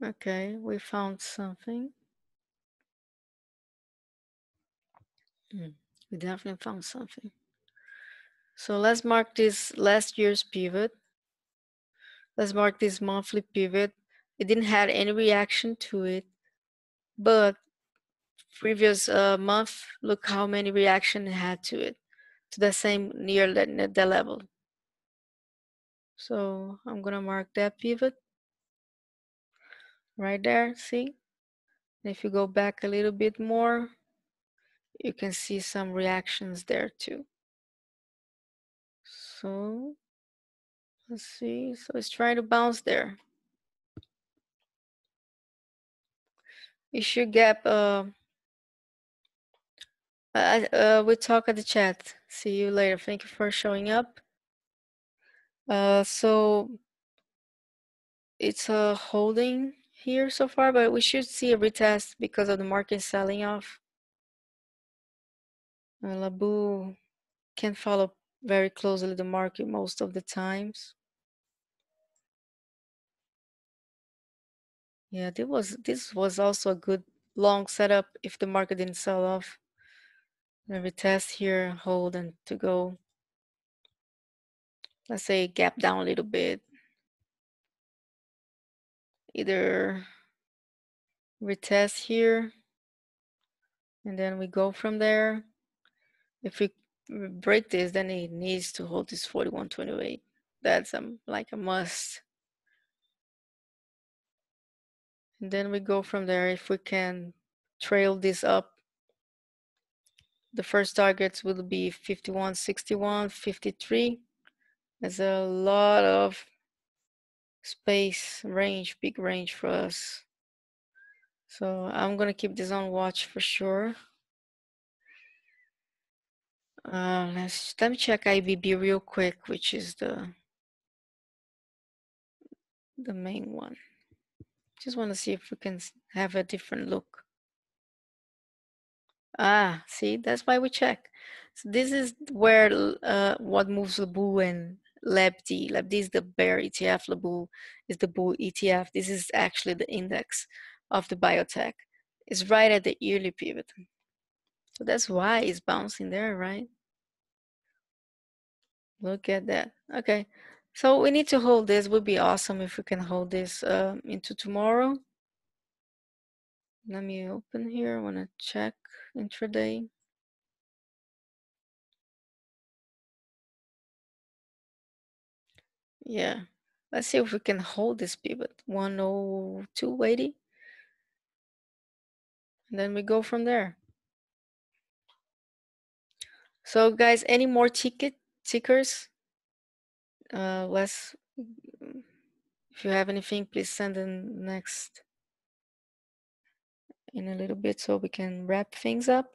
Okay, we found something. We definitely found something. So let's mark this last year's pivot. Let's mark this monthly pivot. It didn't have any reaction to it, but previous month, look how many reaction it had to it, to the same near that level. So I'm gonna mark that pivot right there, see? And if you go back a little bit more, you can see some reactions there too. So let's see, so it's trying to bounce there. Issue gap, we talk at the chat. See you later. Thank you for showing up. So it's a holding here so far, but we should see a retest because of the market selling off. LABU can follow very closely the market most of the times. Yeah, this was also a good long setup if the market didn't sell off. A retest here, hold, and to go. Let's say gap down a little bit. Either retest here, and then we go from there. If we break this, then it needs to hold this 41.28. That's like a must. And then we go from there. If we can trail this up, the first targets will be 51.61, 53. There's a lot of space range, big range for us. So I'm gonna keep this on watch for sure. Let me check ADBE real quick, which is the main one. Just want to see if we can have a different look. See, that's why we check. So this is where what moves LABU and LABD. LABD is the bear ETF. LABU is the bull ETF. This is actually the index of the biotech. It's right at the yearly pivot. So that's why it's bouncing there, right? Look at that. Okay. So we need to hold this. Would be awesome if we can hold this into tomorrow. Let me open here. I want to check intraday. Yeah. Let's see if we can hold this pivot. 102.80. And then we go from there. So guys, any more tickers? Let's, if you have anything, please send in next in a little bit so we can wrap things up.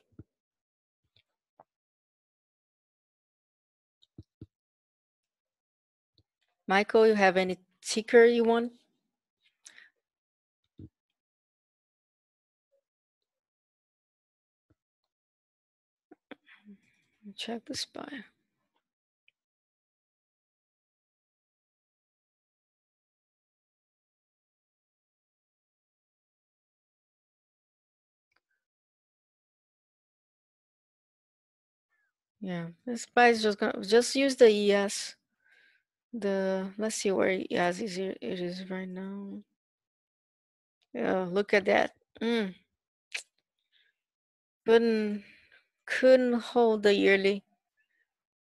Michael, you have any ticker you want? Check the SPY. Yeah, the SPY is just gonna use the ES. Let's see where ES is. It is right now. Yeah, look at that. Couldn't hold the yearly.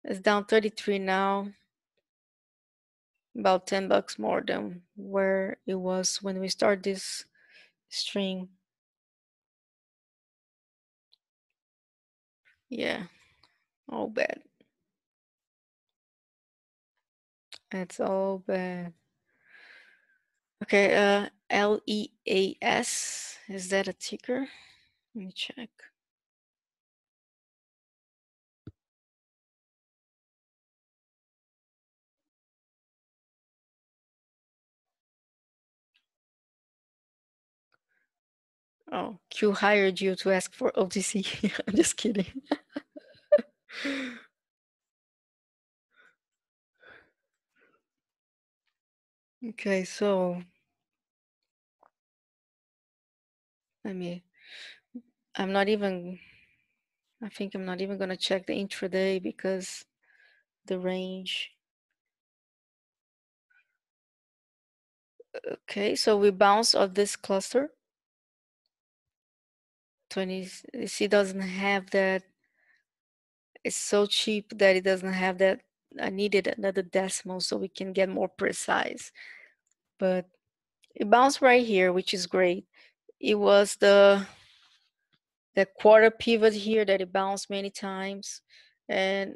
It's down 33 now. About $10 more than where it was when we start this stream. Yeah, all bad. It's all bad. Okay, LEAS, is that a ticker? Let me check. Oh, Q hired you to ask for OTC. I'm just kidding. Okay, so I'm not even, I think I'm not even gonna check the intraday because the range. Okay, so we bounce off this cluster. 20, you see, doesn't have that. It's so cheap that it doesn't have that. I needed another decimal so we can get more precise. But it bounced right here, which is great. It was the quarter pivot here that it bounced many times, and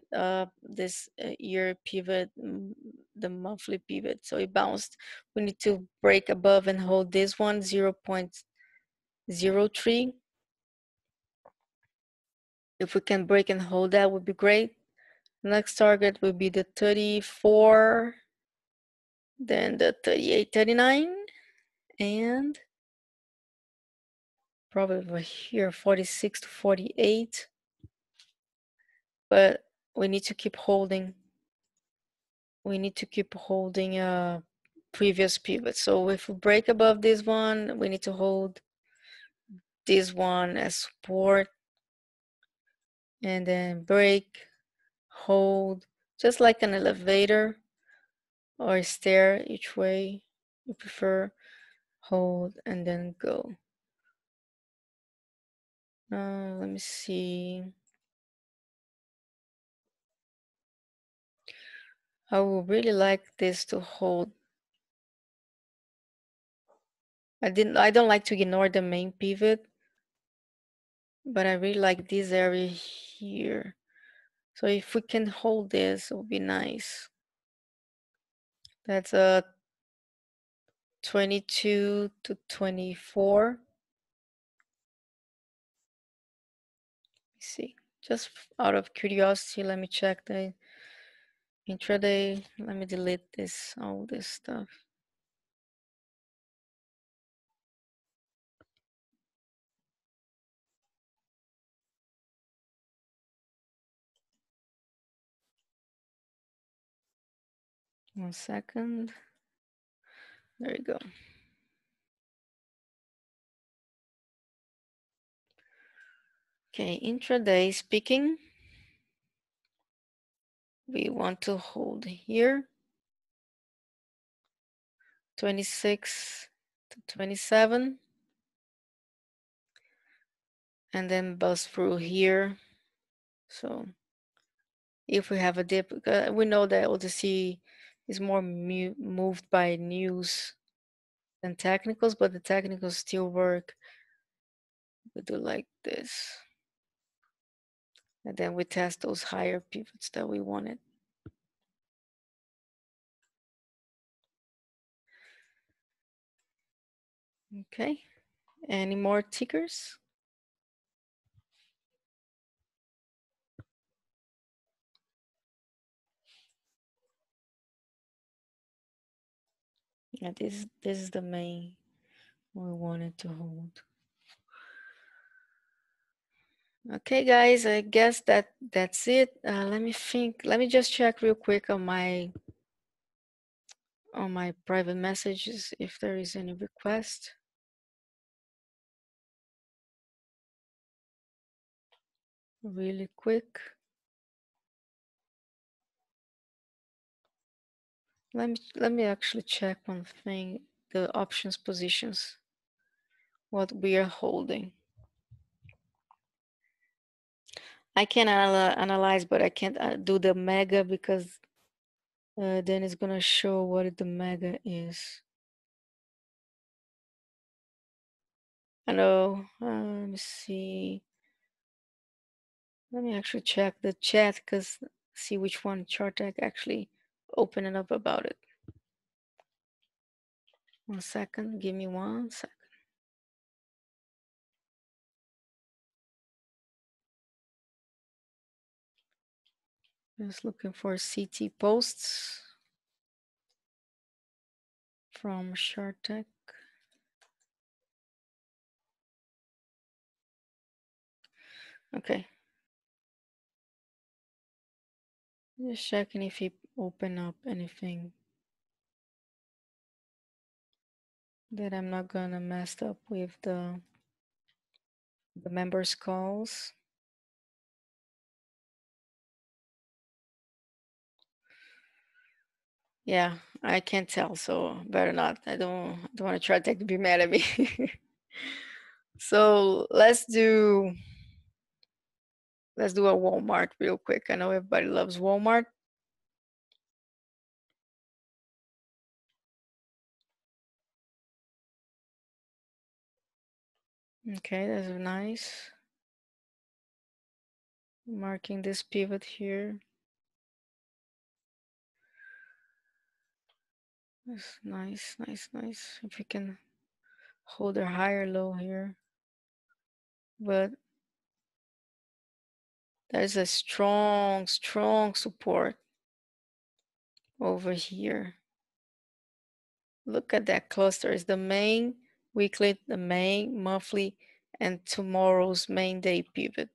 this year pivot, the monthly pivot. So it bounced. We need to break above and hold this one, 0.03. If we can break and hold that, would be great. Next target would be the 34, then the 38.39, and probably over here 46 to 48. But we need to keep holding. We need to keep holding a previous pivot. So if we break above this one, we need to hold this one as support, and then break, hold, just like an elevator or a stair, each way you prefer. Hold and then go. Let me see. I would really like this to hold. I don't like to ignore the main pivot, but I really like this area here. So if we can hold this, it would be nice. That's a 22 to 24. Let me see. Just out of curiosity, let me check the intraday. Let me delete all this stuff. 1 second. There you go. Okay, intraday speaking, we want to hold here 26 to 27 and then bust through here. So if we have a dip, we know that OTC is more moved by news than technicals, but the technicals still work. We do like this. And then we test those higher pivots that we wanted. Okay, any more tickers? Yeah, this is the main we wanted to hold. Okay, guys, I guess that's it. Let me think. Let me just check real quick on my private messages if there is any request. Really quick. Let me actually check one thing. The options positions. What we are holding. I can analyze, but I can't do the mega because then it's gonna show what the mega is. Hello, let me see. Let me actually check the chat because see which one chart I actually open it up about it. 1 second, give me 1 second. Just looking for CT posts from ShartTech. Okay. Just checking if he open up anything that I'm not gonna mess up with the members calls. Yeah, I can't tell, so better not. I don't want to try to be mad at me. So let's do a Walmart real quick. I know everybody loves Walmart. Okay, that's nice. Marking this pivot here. That's nice, nice, nice. If we can hold a higher low here. But there's a strong, strong support over here. Look at that cluster. It's the main weekly, the main monthly, and tomorrow's main day pivot.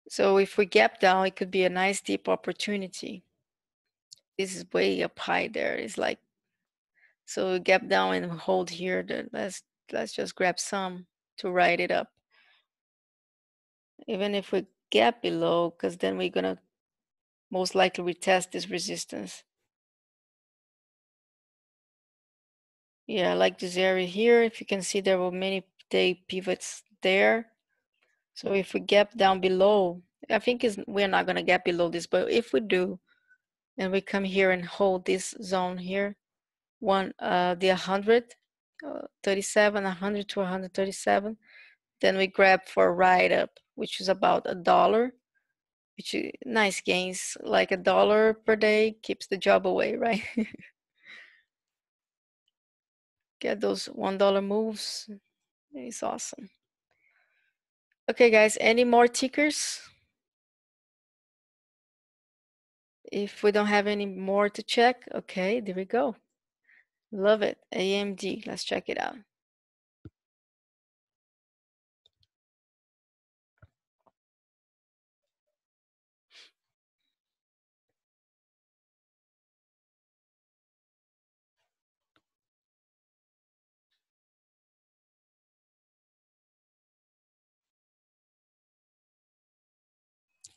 So if we gap down, it could be a nice deep opportunity. This is way up high there. It's like, so gap down and hold here. Let's just grab some to ride it up. Even if we gap below, because then we're gonna most likely retest this resistance. Yeah, like this area here, if you can see there were many day pivots there. So if we gap down below, I think we're not gonna gap below this, but if we do, and we come here and hold this zone here, the 100, 37, 100 to 137, then we grab for a ride up, which is about $1, which is nice gains, like $1 per day keeps the job away, right? Get those $1 moves. It's awesome. Okay, guys, any more tickers? If we don't have any more to check, okay, there we go. Love it. AMD, let's check it out.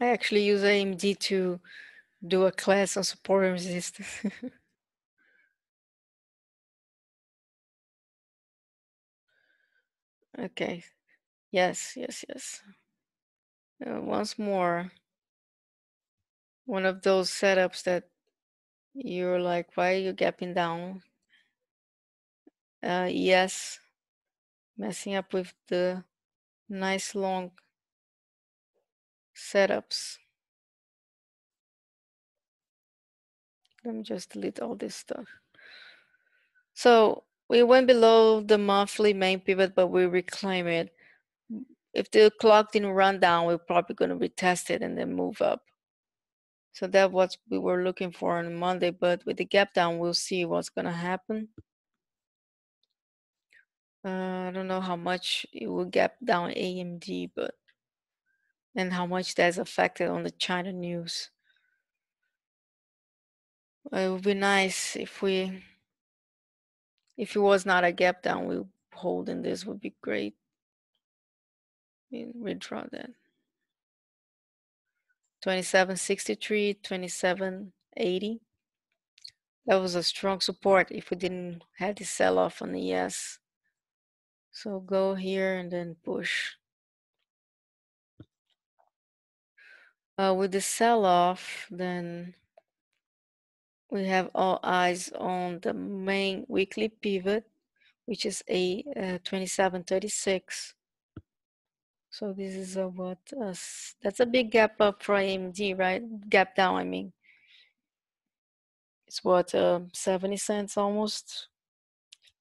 I actually use AMD to do a class on support and resistance. Okay. Yes, yes, yes. Once more, one of those setups that you're like, why are you gapping down? Yes, messing up with the nice long setups. Let me just delete all this stuff. So we went below the monthly main pivot, but we reclaim it. If the clock didn't run down, we're probably going to retest it and then move up. So that's what we were looking for on Monday, but with the gap down, we'll see what's going to happen. I don't know how much it will gap down AMD, but and how much that's affected on the China news. It would be nice if it was not a gap down, we holding this would be great. Redraw that. 2763, 2780. That was a strong support if we didn't have the sell-off on the ES. So go here and then push. With the sell-off, then we have all eyes on the main weekly pivot, which is a 2736. So this is that's a big gap up for AMD, right? Gap down, I mean. It's what, 70 cents almost.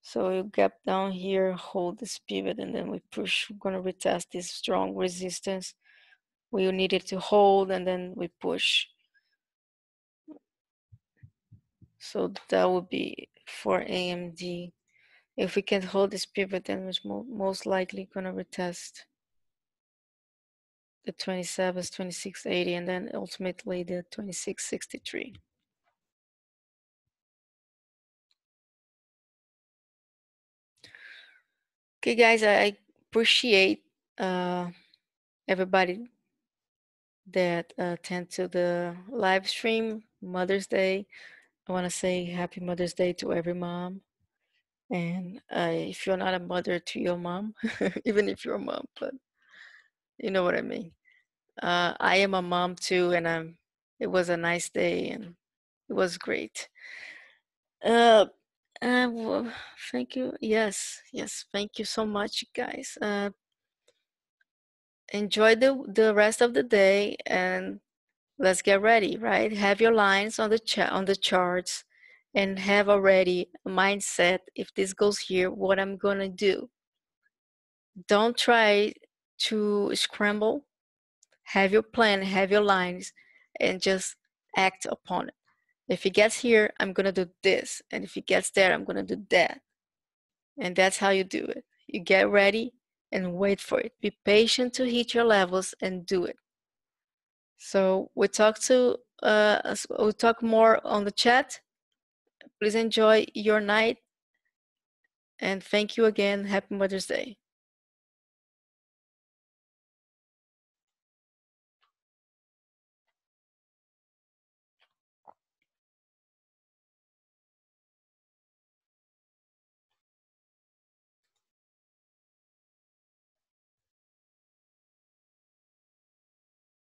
So you gap down here, hold this pivot, and then we push. We're gonna retest this strong resistance. We need it to hold, and then we push. So that would be for AMD. If we can hold this pivot, then it's most likely gonna retest the 27, 2680, and then ultimately the 2663. Okay, guys, I appreciate everybody that attend to the live stream. Mother's Day. I want to say Happy Mother's Day to every mom. And if you're not a mother, to your mom, even if you're a mom, but you know what I mean. I am a mom too, and it was a nice day and it was great. Well, thank you. Yes, yes, thank you so much, guys. Enjoy the rest of the day, and let's get ready, right? Have your lines on the charts, and have already a mindset. If this goes here, what I'm gonna do. Don't try to scramble. Have your plan, have your lines, and just act upon it. If it gets here, I'm gonna do this, and if it gets there, I'm gonna do that. And that's how you do it. You get ready and wait for it. Be patient to hit your levels and do it. So we'll talk more on the chat. Please enjoy your night, and thank you again. Happy Mother's Day.